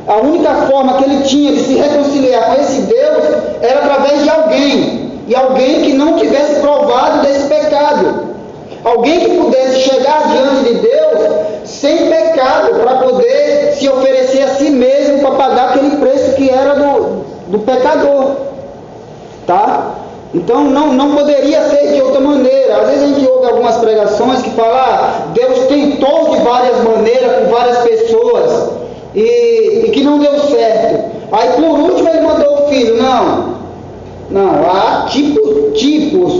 A única forma que ele tinha de se reconciliar com esse Deus era através de alguém, e alguém que não tivesse provado desse pecado. Alguém que pudesse chegar diante de Deus sem pecado, para poder se oferecer a si mesmo para pagar aquele preço que era do pecador. Tá? Então não poderia ser de outra maneira. Às vezes a gente ouve algumas pregações que falam, Deus tentou de várias maneiras com várias pessoas e que não deu certo. Aí por último ele mandou o filho. Não, há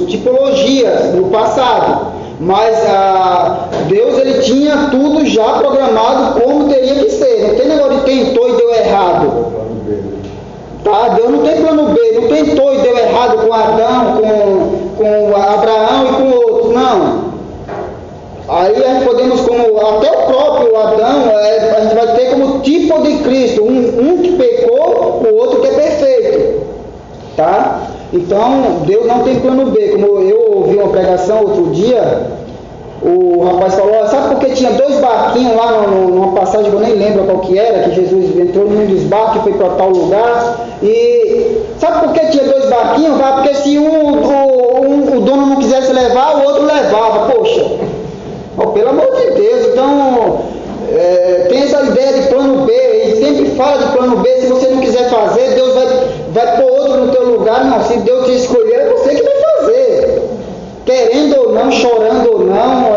tipologias no passado, mas Deus ele tinha tudo já programado como teria que ser. Não tem negócio de tentou e deu errado. Tá? Deus não tem plano B, não tentou e deu errado com Adão, com Abraão e com outros, não. Aí a gente podemos, como até o próprio Adão, a gente vai ter como tipo de Cristo, um que pecou, o outro que é perfeito. Tá? Então, Deus não tem plano B. Como eu ouvi uma pregação outro dia, o rapaz falou, sabe por que tinha 2 barquinhos lá numa passagem que eu nem lembro qual que era, que Jesus entrou num dos barcos e foi para tal lugar, e sabe por que tinha 2 barquinhos? Porque se o dono não quisesse levar, o outro levava. Poxa, pelo amor de Deus. Então tem essa ideia de plano B, e sempre fala de plano B. Se você não quiser fazer, Deus vai pôr outro no teu lugar. Não, se Deus te escolher, é você que vai fazer, querendo ou não, chorando ou não.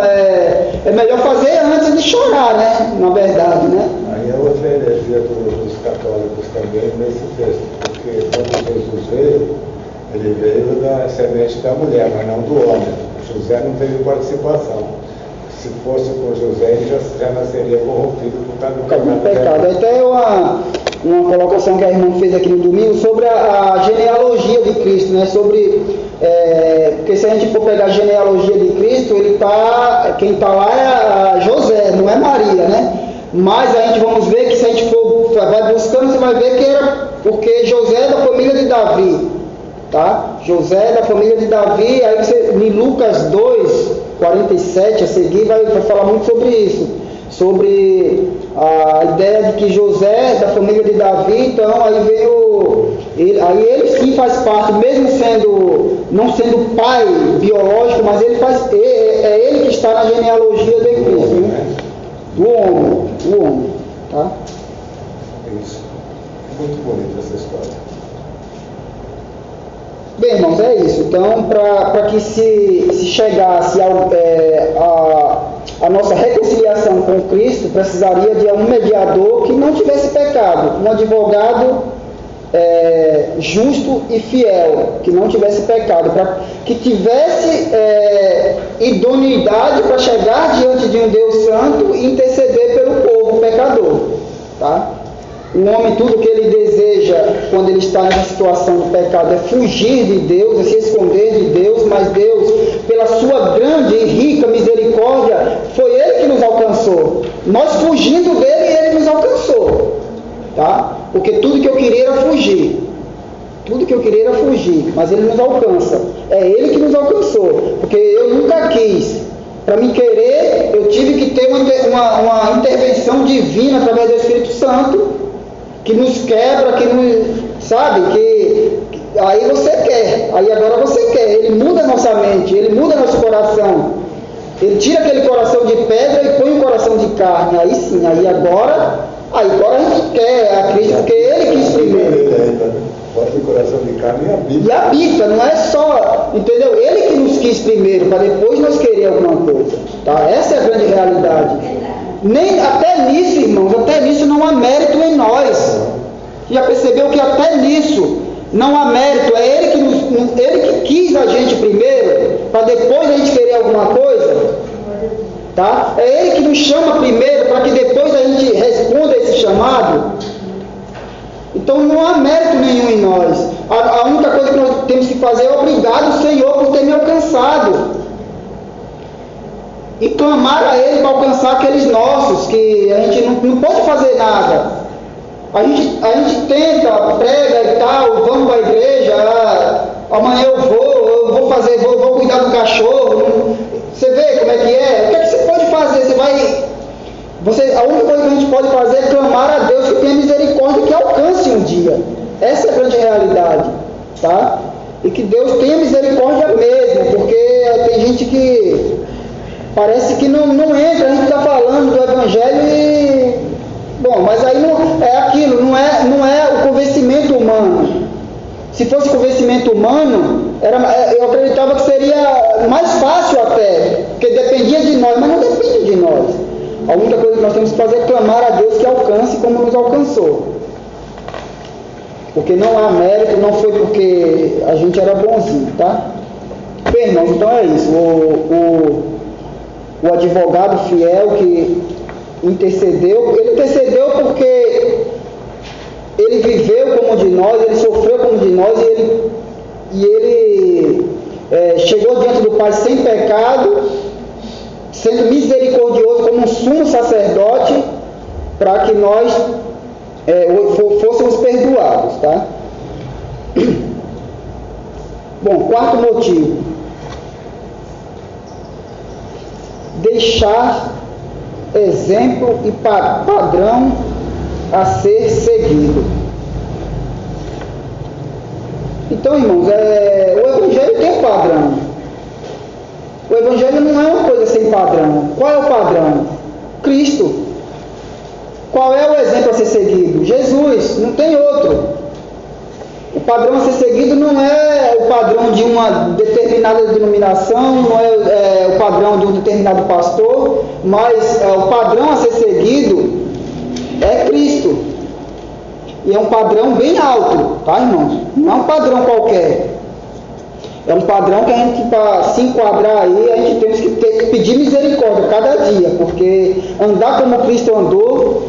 É melhor fazer antes de chorar, né? Na verdade, né? Aí é outra heresia dos católicos também nesse texto, porque quando Jesus veio, ele veio da semente da mulher, mas não do homem. José não teve participação. Se fosse com José, ele já nasceria corrompido por causa do pecado. Até uma colocação que a irmã fez aqui no domingo sobre a genealogia de Cristo, né? Porque se a gente for pegar a genealogia de Cristo, quem está lá é José, não é Maria, né? Mas a gente vamos ver que se a gente vai buscando, você vai ver que era porque José é da família de Davi, tá? José é da família de Davi. Aí você, em Lucas 2:47 a seguir vai falar muito sobre isso, sobre a ideia de que José é da família de Davi. Então aí veio ele sim faz parte, mesmo não sendo pai biológico, mas é ele que está na genealogia de Cristo, né? Do homem, tá? Isso. Muito bonita essa história. Bem, irmãos, é isso. Então, para que se chegasse a nossa reconciliação com Cristo, precisaria de um mediador que não tivesse pecado, um advogado justo e fiel, que não tivesse pecado, que tivesse idoneidade para chegar diante de um Deus santo e interceder pelo povo pecador, tá? O homem, tudo que ele deseja quando ele está nessa situação de pecado é fugir de Deus, é se esconder de Deus, mas Deus, pela sua grande e rica misericórdia, foi Ele que nos alcançou. Nós fugindo dele, Ele nos alcançou, tá? Porque tudo que eu queria era fugir. Mas Ele nos alcança. É Ele que nos alcançou, porque eu nunca quis. Para me querer, eu tive que ter uma intervenção divina através do Espírito Santo, que nos quebra, que nos, sabe, que aí você quer, aí agora você quer. Ele muda a nossa mente, Ele muda nosso coração. Ele tira aquele coração de pedra e põe um coração de carne. Aí sim, agora a gente quer a Cristo, porque Ele quis primeiro. Bota o coração de carne e habita. E habita, não é só, entendeu? Ele que nos quis primeiro, para depois nós querer alguma coisa, tá? Essa é a grande realidade. Até nisso, irmãos, não há mérito em nós. Já percebeu que até nisso não há mérito? É Ele que quis a gente primeiro, para depois a gente querer alguma coisa, tá? É Ele que nos chama primeiro, para que depois a gente responda esse chamado. Então não há mérito nenhum em nós. A única coisa que nós temos que fazer é obrigado, Senhor, por ter me alcançado. E clamar a Ele para alcançar aqueles nossos, que a gente não pode fazer nada. A gente tenta, prega e tal, vamos para a igreja, amanhã eu vou cuidar do cachorro. Você vê como é que é? O que é que você pode fazer? A única coisa que a gente pode fazer é clamar a Deus que tenha misericórdia e que alcance um dia. Essa é a grande realidade, tá? E que Deus tenha misericórdia mesmo, porque tem gente que parece que não entra, a gente está falando do Evangelho e... Bom, mas aí não é aquilo, não é o convencimento humano. Se fosse convencimento humano, eu acreditava que seria mais fácil até, porque dependia de nós, mas não depende de nós. A única coisa que nós temos que fazer é clamar a Deus que alcance como nos alcançou. Porque não há mérito, não foi porque a gente era bonzinho, tá? Bem, irmãos, então é isso. O advogado fiel que intercedeu, ele intercedeu porque ele viveu como de nós, ele sofreu como de nós e ele chegou diante do Pai sem pecado, sendo misericordioso como um sumo sacerdote, para que nós fôssemos perdoados, tá? Bom, quarto motivo: deixar exemplo e padrão a ser seguido. Então, irmãos, o Evangelho tem um padrão. O Evangelho não é uma coisa sem padrão. Qual é o padrão? Cristo. Qual é o exemplo a ser seguido? Jesus, não tem outro. O padrão a ser seguido não é o padrão de uma determinada denominação, não é o padrão de um determinado pastor, mas o padrão a ser seguido é Cristo. E é um padrão bem alto, tá, irmãos? Não é um padrão qualquer. É um padrão que a gente, para se enquadrar aí, a gente tem que pedir misericórdia cada dia, porque andar como Cristo andou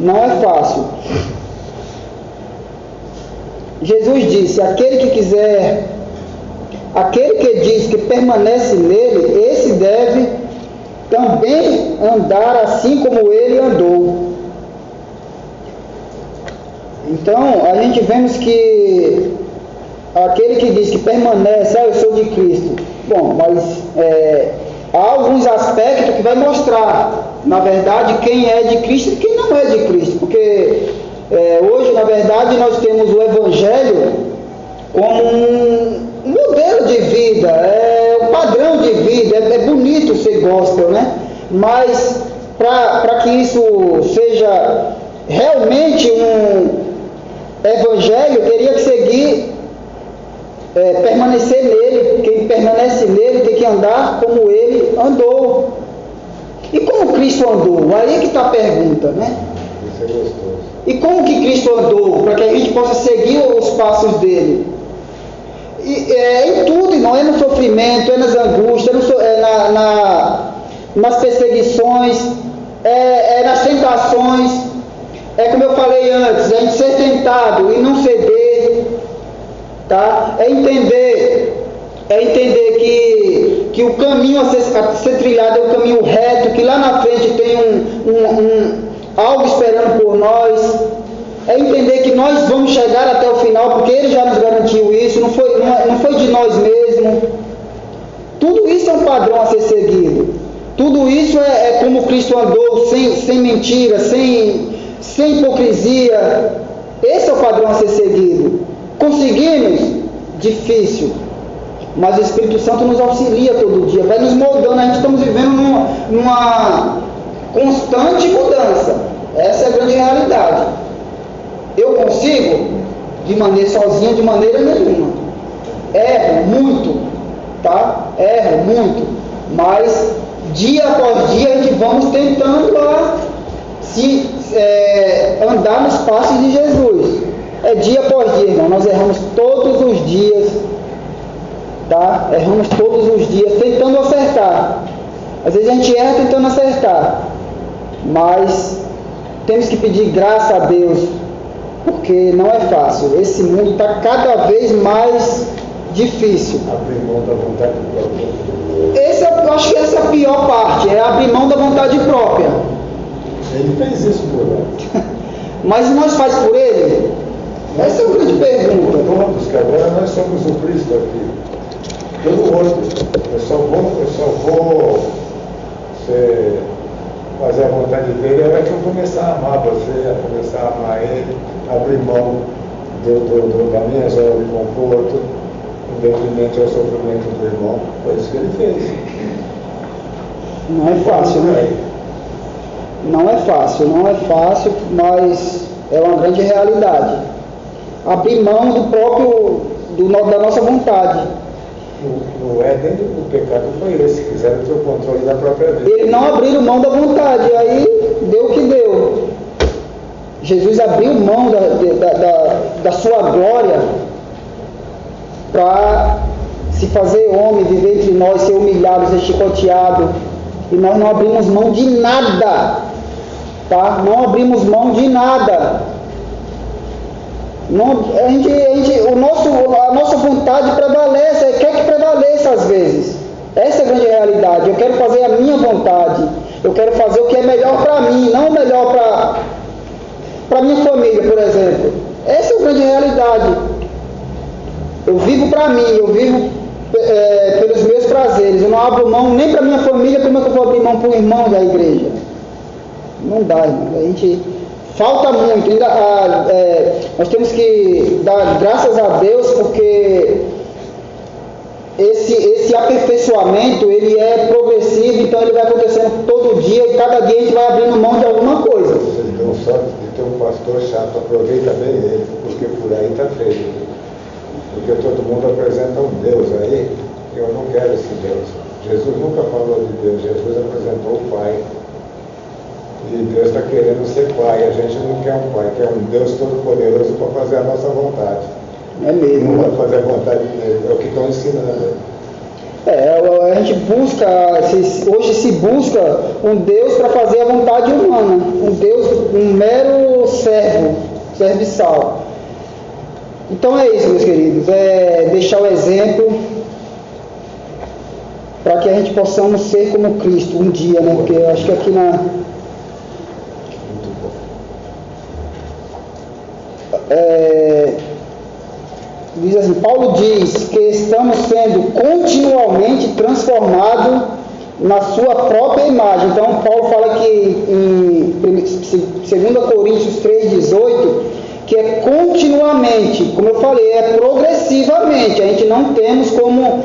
não é fácil. Jesus disse: aquele que diz que permanece nele, esse deve também andar assim como ele andou. Então, a gente vemos que aquele que diz que permanece, eu sou de Cristo. Bom, mas há alguns aspectos que vai mostrar, na verdade, quem é de Cristo e quem não é de Cristo. Porque hoje, na verdade, nós temos o Evangelho como um modelo de vida, um padrão de vida. É bonito ser gospel, né? Mas para que isso seja realmente um Evangelho, teria que seguir, permanecer nele. Quem permanece nele tem que andar como ele andou. E como Cristo andou? Aí que está a pergunta, né? Isso é gostoso. E como que Cristo andou? Para que a gente possa seguir os passos dele. E, em tudo, não é no sofrimento, é nas angústias, nas perseguições, nas tentações. É como eu falei antes, a gente ser tentado e não ceder, tá? É entender que o caminho a ser trilhado é o caminho reto, que lá na frente tem algo esperando por nós. É entender que nós vamos chegar até o final, porque Ele já nos garantiu isso, não foi de nós mesmos. Tudo isso é um padrão a ser seguido. Tudo isso é como Cristo andou, sem mentira, sem hipocrisia. Esse é o padrão a ser seguido. Conseguimos? Difícil. Mas o Espírito Santo nos auxilia todo dia, vai nos moldando. A gente estamos vivendo numa constante mudança. Essa é a grande realidade. Eu consigo? Sozinho, de maneira nenhuma. Erro muito, tá? Erro muito. Mas dia após dia a gente vamos tentando lá andar nos passos de Jesus. Dia após dia, irmão. Nós erramos todos os dias, tá? Erramos todos os dias tentando acertar. Às vezes a gente erra tentando acertar, mas temos que pedir graça a Deus, porque não é fácil. Esse mundo está cada vez mais difícil. Abrir mão da vontade própria. Eu acho que essa é a pior parte, é abrir mão da vontade própria. Ele fez isso por nós. Mas nós faz por ele? Essa é uma grande pergunta. Todos, que agora nós somos o Cristo aqui. Todo outro. Eu só vou fazer a vontade dele, é que eu começar a amar você, a começar a amar ele, abrir mão da minha zona de conforto, em detrimento ao sofrimento do irmão. Foi isso que ele fez. Não é fácil, né? Não é fácil, mas é uma grande realidade. Abrir mão da nossa vontade. No Éden, o pecado foi esse, quiseram ter o controle da própria vida. Eles não abriram mão da vontade, aí deu o que deu. Jesus abriu mão da sua glória para se fazer homem, viver entre nós, ser humilhado, ser chicoteado. E nós não abrimos mão de nada, tá? Não abrimos mão de nada. Não, a nossa vontade prevalece, quer que prevaleça às vezes. Essa é a grande realidade. Eu quero fazer a minha vontade. Eu quero fazer o que é melhor para mim, não o melhor para minha família, por exemplo. Essa é a grande realidade. Eu vivo para mim, eu vivo pelos meus prazeres. Eu não abro mão nem para minha família. Como é que eu vou abrir mão para um irmão da igreja? Não dá, irmão. A gente falta muito. Nós temos que dar graças a Deus, porque esse aperfeiçoamento ele é progressivo, então ele vai acontecendo todo dia e cada dia a gente vai abrindo mão de alguma coisa. Não só de ter um pastor chato, aproveita bem ele, porque por aí está feio. Porque todo mundo apresenta um Deus aí, eu não quero esse Deus. Jesus nunca falou de Deus, Jesus apresentou o Pai. E Deus está querendo ser Pai, a gente não quer um Pai, quer um Deus todo-poderoso para fazer a nossa vontade. É mesmo. Não vai fazer a vontade dele, é o que estão ensinando. A gente hoje se busca um Deus para fazer a vontade humana, um Deus, um mero serviçal. Então é isso, meus queridos, é deixar o exemplo para que a gente possamos ser como Cristo um dia, né? Porque eu acho que aqui diz assim, Paulo diz que estamos sendo continuamente transformados na sua própria imagem. Então Paulo fala que em 2 Coríntios 3,18, que é continuamente, como eu falei, é progressivamente. A gente não temos como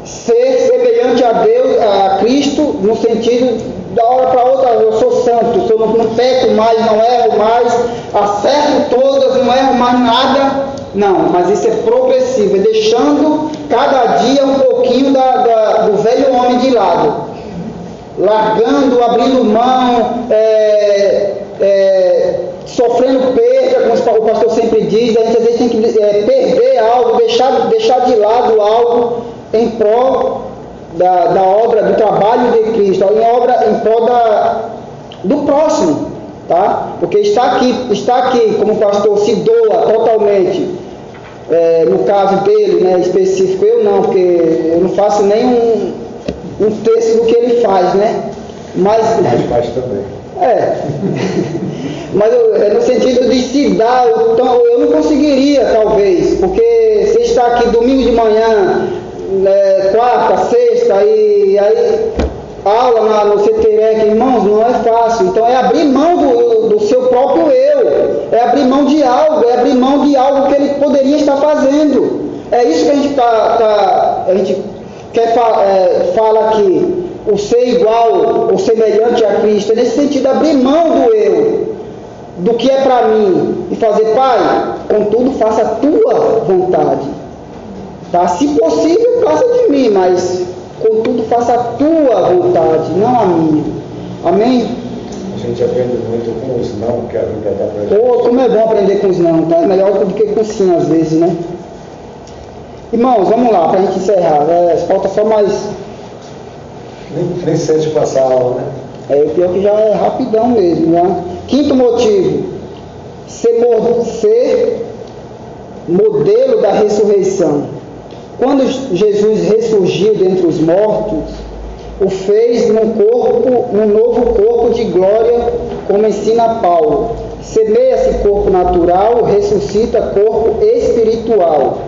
ser semelhante a Deus, a Cristo, no sentido da hora para outra, eu sou santo, eu não peco mais, não erro mais, acerto todas, não erro mais nada. Não, mas isso é progressivo, é deixando cada dia um pouquinho do velho homem de lado, largando, abrindo mão, sofrendo perda, como o pastor sempre diz. A gente às vezes tem que perder algo, deixar de lado algo em prol da obra, do trabalho de Cristo, em prol do próximo, tá? Porque está aqui, como o pastor se doa totalmente, no caso dele, né, específico, eu não, porque eu não faço nem um terço do que ele faz, né? Mas faz também. Mas no sentido de se dar, eu não conseguiria, talvez, porque você está aqui domingo de manhã, quarta, sexta, e aí aula no CTREC, irmãos, não é fácil. Então é abrir mão do seu próprio eu, é abrir mão de algo, que ele poderia estar fazendo. É isso que a gente quer fala aqui, o ser igual, o semelhante a Cristo, é nesse sentido, abrir mão do eu, do que é para mim, e fazer, Pai, contudo faça a tua vontade, tá? Se possível, passa de mim, mas contudo faça a tua vontade, não a minha. Amém? A gente aprende muito com os não que a Bíblia dá pra gente. Como é bom aprender com os não, tá? É melhor do que com sim às vezes, né? Irmãos, vamos lá, para a gente encerrar. Falta só mais... Nem sente passar a aula, né? O pior que já é rapidão mesmo, né? Quinto motivo, ser modelo da ressurreição. Quando Jesus ressurgiu dentre os mortos, o fez num novo corpo de glória, como ensina Paulo. Semeia-se corpo natural, ressuscita corpo espiritual.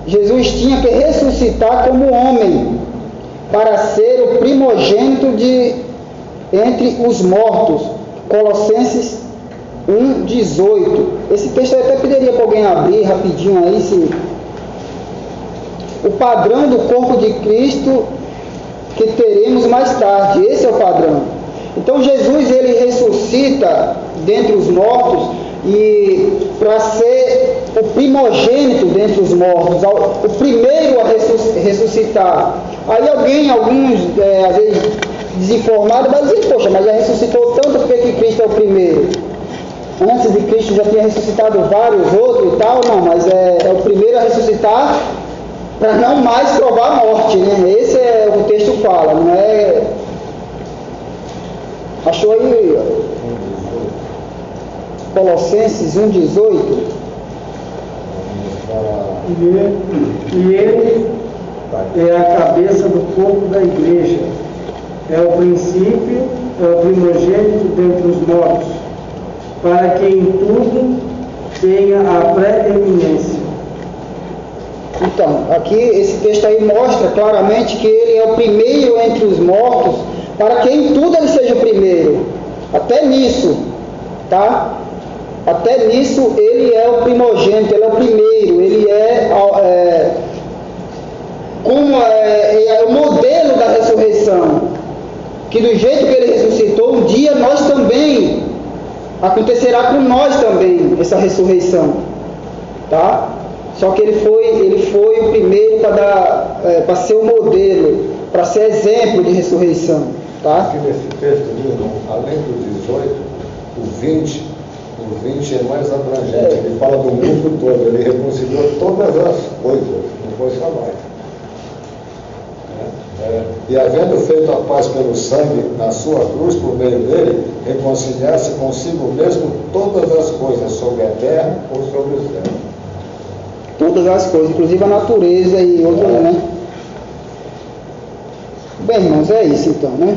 Jesus tinha que ressuscitar como homem, para ser o primogênito entre os mortos. Colossenses 1,18. Esse texto eu até pediria para alguém abrir rapidinho aí. O padrão do corpo de Cristo que teremos mais tarde. Esse é o padrão. Então Jesus, ele ressuscita dentre os mortos, e para ser o primogênito dentre os mortos, o primeiro a ressuscitar. Aí alguns às vezes desinformados, vai dizer, poxa, mas já ressuscitou tanto, por que Cristo é o primeiro? Antes de Cristo já tinha ressuscitado vários outros e tal. Não, mas é o primeiro a ressuscitar para não mais provar a morte, né? Esse é o que o texto fala, não é? Achou aí Colossenses 1,18? E ele é a cabeça do corpo da igreja, é o princípio, é o primogênito dentre os mortos, para que em tudo tenha a preeminência. Então, aqui esse texto aí mostra claramente que ele é o primeiro entre os mortos, para que em tudo ele seja o primeiro. Até nisso, tá? Até nisso ele é o primogênito, ele é o primeiro, ele é o modelo da ressurreição. Que do jeito que ele ressuscitou, um dia nós também, acontecerá com nós também essa ressurreição, tá? Só que ele foi o primeiro para ser o modelo, para ser exemplo de ressurreição, tá? Aqui nesse texto, além do 18, o 20 é mais abrangente. Ele fala do mundo todo, ele reconciliou todas as coisas, não foi só nós. E havendo feito a paz pelo sangue na sua cruz, por meio dele, reconciliar-se consigo mesmo todas as coisas, sobre a terra ou sobre o céu. Todas as coisas, inclusive a natureza e outras, né? Bem, irmãos, é isso então, né?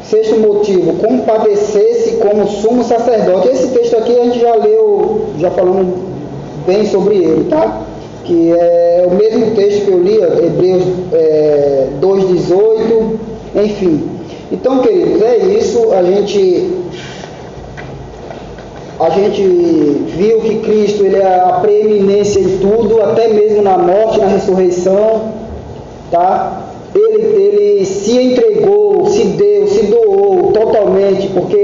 Sexto motivo, compadecer-se como sumo sacerdote. Esse texto aqui a gente já leu, já falamos bem sobre ele, tá? Que é o mesmo texto que eu li, Hebreus 2,18, enfim. Então, queridos, é isso. A gente viu que Cristo, ele é a preeminência em tudo, até mesmo na morte, na ressurreição, tá? Ele se entregou, se deu, se doou totalmente, porque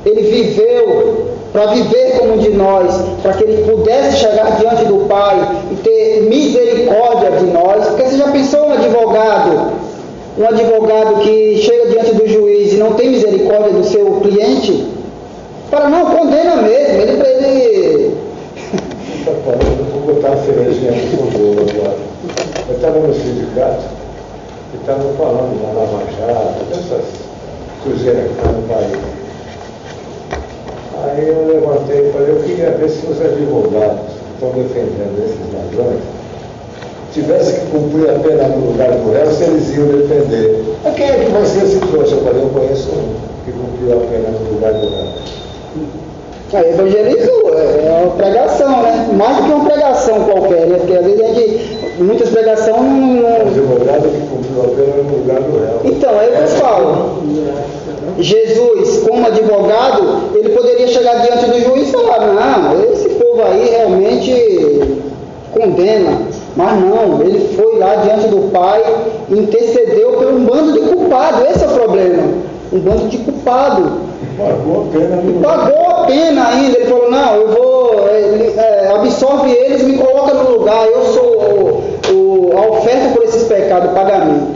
ele viveu para viver como um de nós, para que ele pudesse chegar diante do Pai e ter misericórdia de nós. Porque você já pensou um advogado que chega diante do juiz e não tem misericórdia do seu cliente? Para não, condena mesmo, ele Vou botar a cerejinha no bolo agora. Eu estava no sindicato e estavam falando da Lava Jato, dessas sujeiras que estão no país. Aí eu levantei e falei, eu queria ver se os advogados que estão defendendo esses ladrões tivessem que cumprir a pena no lugar do réu, se eles iam defender. Mas quem é que vai ser esse trouxa? Eu falei, eu conheço um que cumpriu a pena no lugar do réu. Evangelismo é uma pregação, né? Mais do que uma pregação qualquer, né? Porque às vezes muitas pregações não... O advogado que cumpriu a pena no lugar do réu. Então, aí eu falo, Jesus, como advogado, ele poderia chegar diante do juiz e falar, não, esse povo aí realmente condena. Mas não, ele foi lá diante do Pai e intercedeu por um bando de culpados. Esse é o problema, um bando de culpados. Pagou a pena. E pagou a pena ainda. Ele falou, não, eu vou, absorve eles e me coloca no lugar. Eu sou a oferta por esses pecados, o pagamento.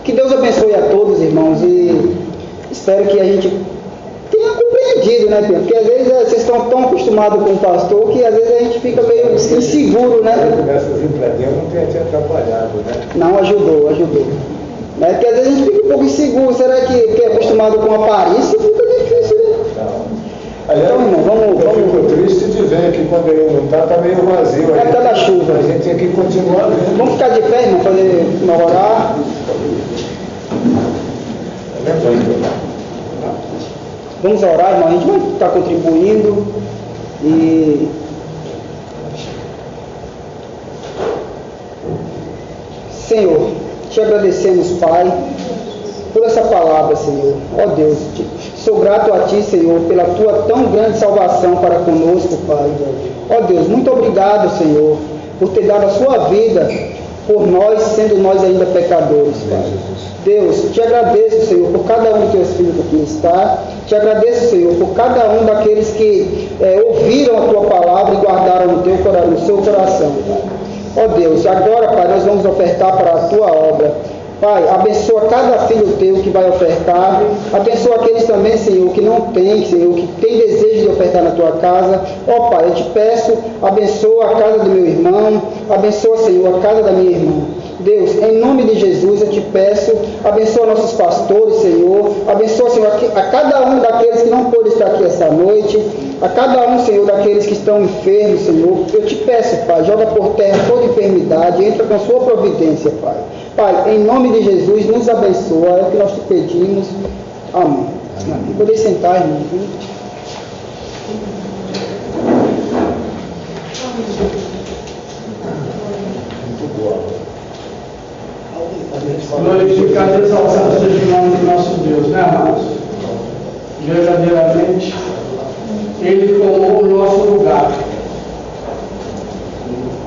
Que Deus abençoe a todos, irmãos, e espero que a gente tenha compreendido, né, Pedro? Porque às vezes vocês estão tão acostumados com o pastor que às vezes a gente fica meio inseguro, né? Essas empreendedores não tenha te atrapalhado, né? Não, ajudou. Né? Porque às vezes a gente fica um pouco inseguro. Será que é acostumado com aparência? Fica difícil, né? Não. Aliás, então, irmão, eu fico triste de ver que quando ele não está meio vazio. É por causa da chuva. A gente tem que continuar vendo. Vamos ficar de pé, irmão, fazer uma orar. Vamos orar, irmão. A gente vai estar contribuindo e Senhor, te agradecemos, Pai, por essa palavra, Senhor. Ó Deus, sou grato a Ti, Senhor, pela Tua tão grande salvação para conosco, Pai. Ó Deus, muito obrigado, Senhor, por ter dado a Sua vida por nós, sendo nós ainda pecadores, Pai. Deus, te agradeço, Senhor, por cada um dos teus filhos que aqui está. Te agradeço, Senhor, por cada um daqueles que ouviram a tua palavra e guardaram no seu coração, Pai. Ó Deus, agora, Pai, nós vamos ofertar para a tua obra. Pai, abençoa cada filho teu que vai ofertar. Abençoa aqueles também, Senhor, que não tem, Senhor, que tem desejo de ofertar na tua casa. Ó Pai, eu te peço, abençoa a casa do meu irmão. Abençoa, Senhor, a casa da minha irmã. Deus, em nome de Jesus, eu te peço, abençoa nossos pastores, Senhor. Abençoa, Senhor, a cada um daqueles que não pôde estar aqui essa noite. A cada um, Senhor, daqueles que estão enfermos, Senhor. Eu te peço, Pai, joga por terra toda enfermidade, entra com sua providência, Pai. Pai, em nome de Jesus, nos abençoa, é o que nós te pedimos. Amém. Amém. Poder sentar, irmão. Glorificado e exaltado seja o nome do nosso Deus, né, amados? Verdadeiramente, Ele tomou o nosso lugar.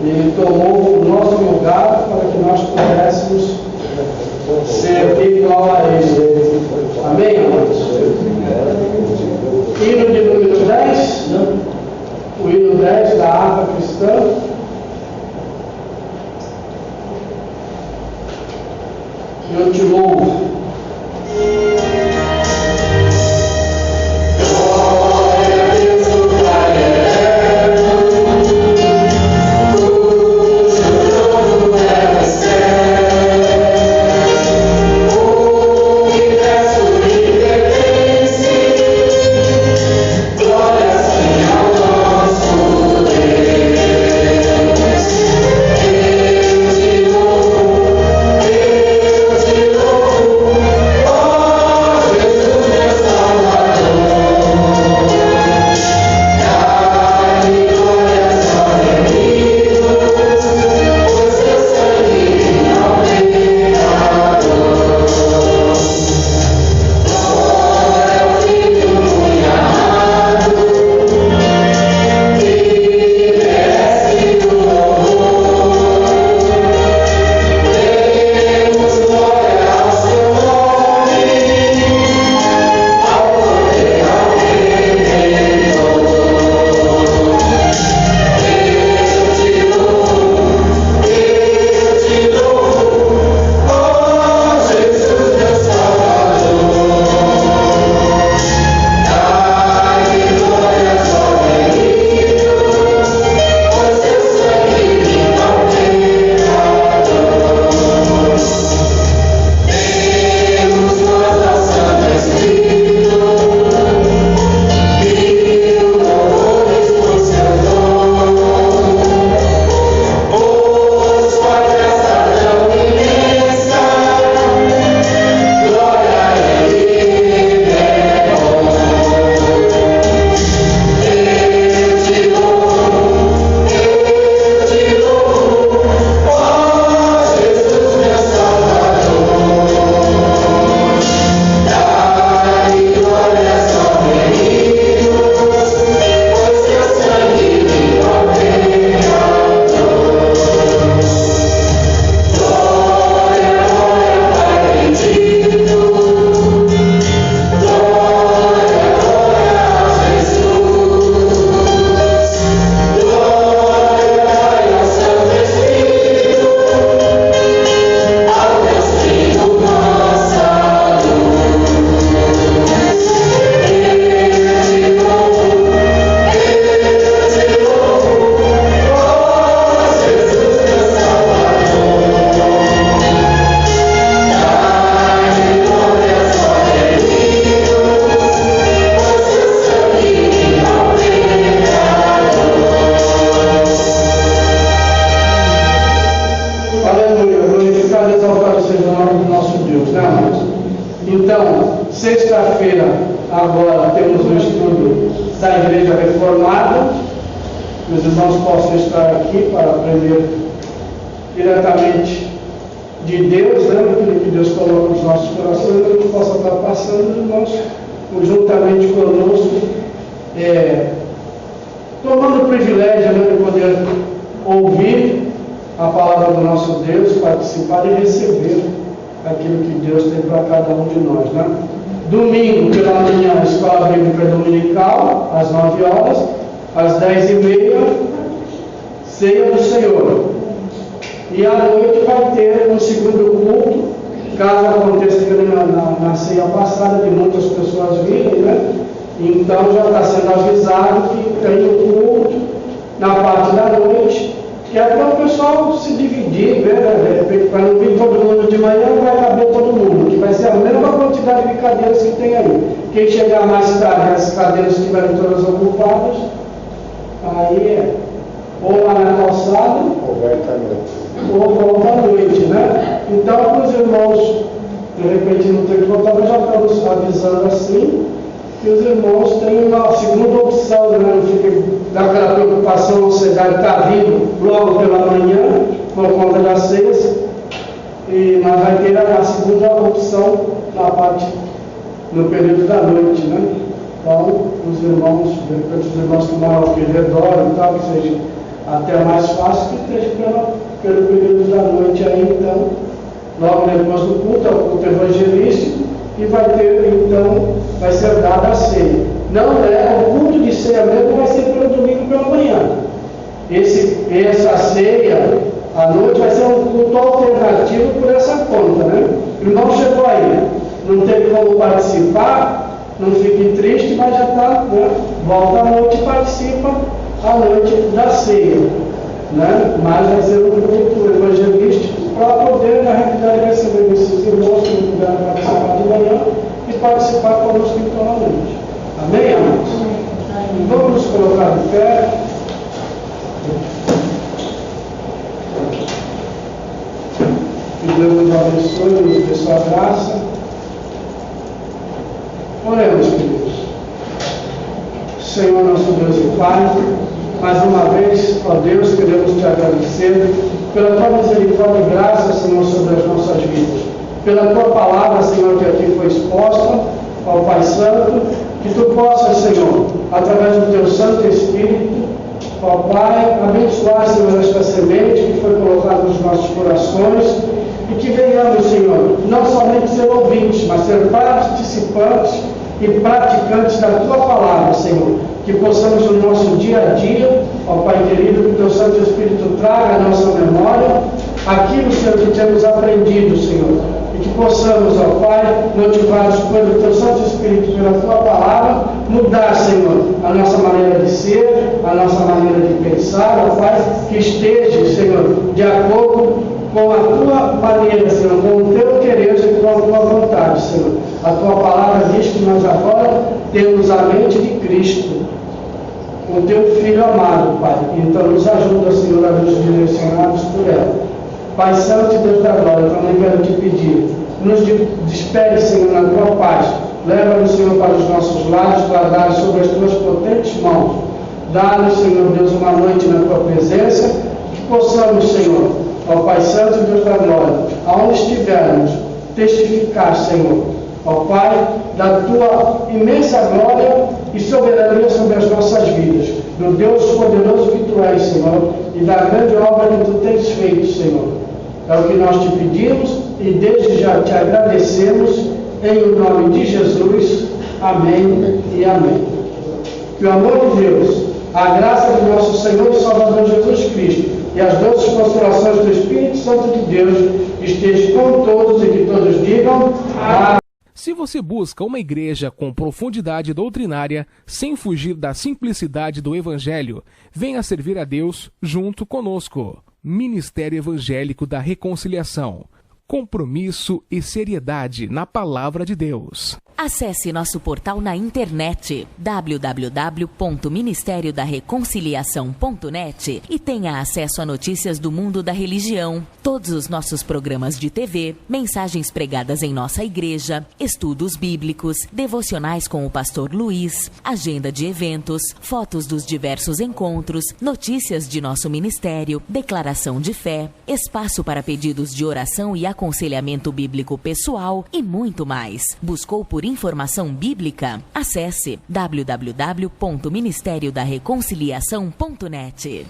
Ele tomou o nosso lugar para que nós pudéssemos ser igual a Ele. Amém, amados? Hino de número 10, o hino 10 da harpa cristã. Eu te louvo. Sexta-feira, agora, temos o estudo da Igreja Reformada. Os irmãos possam estar aqui para aprender diretamente de Deus, né? Aquilo que Deus coloca nos nossos corações, que a gente possa estar passando, os irmãos, juntamente conosco, tomando o privilégio, né, de poder ouvir a palavra do nosso Deus, participar e receber aquilo que Deus tem para cada um de nós, né? Domingo, pela manhã, a escola bíblica dominical, às 9 horas, às 10h30, ceia do Senhor. E à noite vai ter um segundo culto, caso aconteça que na ceia passada de muitas pessoas virem, né? Então já está sendo avisado que tem um culto na parte da noite, que é para o pessoal se dividir, né? Para não vir todo mundo de manhã, vai caber todo mundo, que vai ser a mesma quantidade de cadeiras que tem aí. Quem chegar mais tarde, as cadeiras estiverem todas ocupadas, aí é ou lá na calçada, ou volta à noite, né? Então, para os irmãos, de repente não tem que voltar, mas já estamos avisando assim, que os irmãos têm uma segunda opção, né? Não fica daquela preocupação, você vai estar vindo logo pela manhã, por conta das ceias, mas vai ter a segunda opção na parte, no período da noite, né? Então, os irmãos, de repente os irmãos que moram aqui ao redor e tal, que seja até mais fácil, que esteja pelo período da noite aí, então, logo depois do culto, é o culto evangelístico, e vai ter, então, vai ser dada a ceia. Não é, o culto de ceia mesmo vai ser pelo domingo pela manhã. Essa ceia, à noite, vai ser um culto alternativo por essa conta, né? O irmão chegou aí, não teve como participar, não fique triste, mas já está, né? Volta à noite e participa à noite da ceia, né? Mas vai ser um culto evangelístico para poder, na realidade, receber esses irmãos que não puderam participar de manhã e participar conosco então à noite. Amém, amados? Vamos nos colocar de pé. Que Deus nos abençoe e nos dê sua graça. Oremos, queridos. Senhor, nosso Deus e Pai, mais uma vez, ó Deus, queremos te agradecer pela tua misericórdia e graça, Senhor, sobre as nossas vidas. Pela tua palavra, Senhor, que aqui foi exposta, ó Pai Santo, que tu possas, Senhor, através do teu Santo Espírito, ó Pai, abençoar, Senhor, esta semente que foi colocada nos nossos corações e que venhamos, Senhor, não somente ser ouvintes, mas ser participantes e praticantes da tua palavra, Senhor. Que possamos no nosso dia a dia, ó Pai querido, que o teu Santo Espírito traga à nossa memória aquilo, Senhor, que temos aprendido, Senhor. E que possamos, ó Pai, motivados pelo teu Santo Espírito, pela tua palavra, mudar, Senhor, a nossa maneira de ser, a nossa maneira de pensar, ó Pai, que esteja, Senhor, de acordo com a tua maneira, Senhor, com o teu querer e com a tua vontade, Senhor. A tua palavra diz que nós agora temos a mente de Cristo, o teu Filho amado, Pai. Então nos ajuda, Senhor, a nos direcionarmos por ela. Pai Santo e Deus da Glória, também quero te pedir, nos despede, Senhor, na tua paz. Leva-nos, Senhor, para os nossos lares, guardados sobre as tuas potentes mãos. Dá-nos, Senhor Deus, uma noite na tua presença, que possamos, Senhor, ó Pai Santo e Deus da Glória, aonde estivermos, testificar, Senhor, ó Pai, da tua imensa glória e soberania sobre as nossas vidas, do Deus poderoso que tu és, Senhor, e da grande obra que tu tens feito, Senhor. É o que nós te pedimos e desde já te agradecemos, em nome de Jesus. Amém e amém. Que o amor de Deus, a graça do nosso Senhor e Salvador Jesus Cristo e as doces consolações do Espírito Santo de Deus estejam com todos e que todos digam amém. Se você busca uma igreja com profundidade doutrinária, sem fugir da simplicidade do Evangelho, venha servir a Deus junto conosco. Ministério Evangélico da Reconciliação. Compromisso e seriedade na Palavra de Deus. Acesse nosso portal na internet www.ministeriodareconciliação.net e tenha acesso a notícias do mundo da religião, todos os nossos programas de TV, mensagens pregadas em nossa igreja, estudos bíblicos, devocionais com o pastor Luiz, agenda de eventos, fotos dos diversos encontros, notícias de nosso ministério, declaração de fé, espaço para pedidos de oração e aconselhamento bíblico pessoal e muito mais. Buscou por informação bíblica? Acesse www.ministeriodareconciliação.net.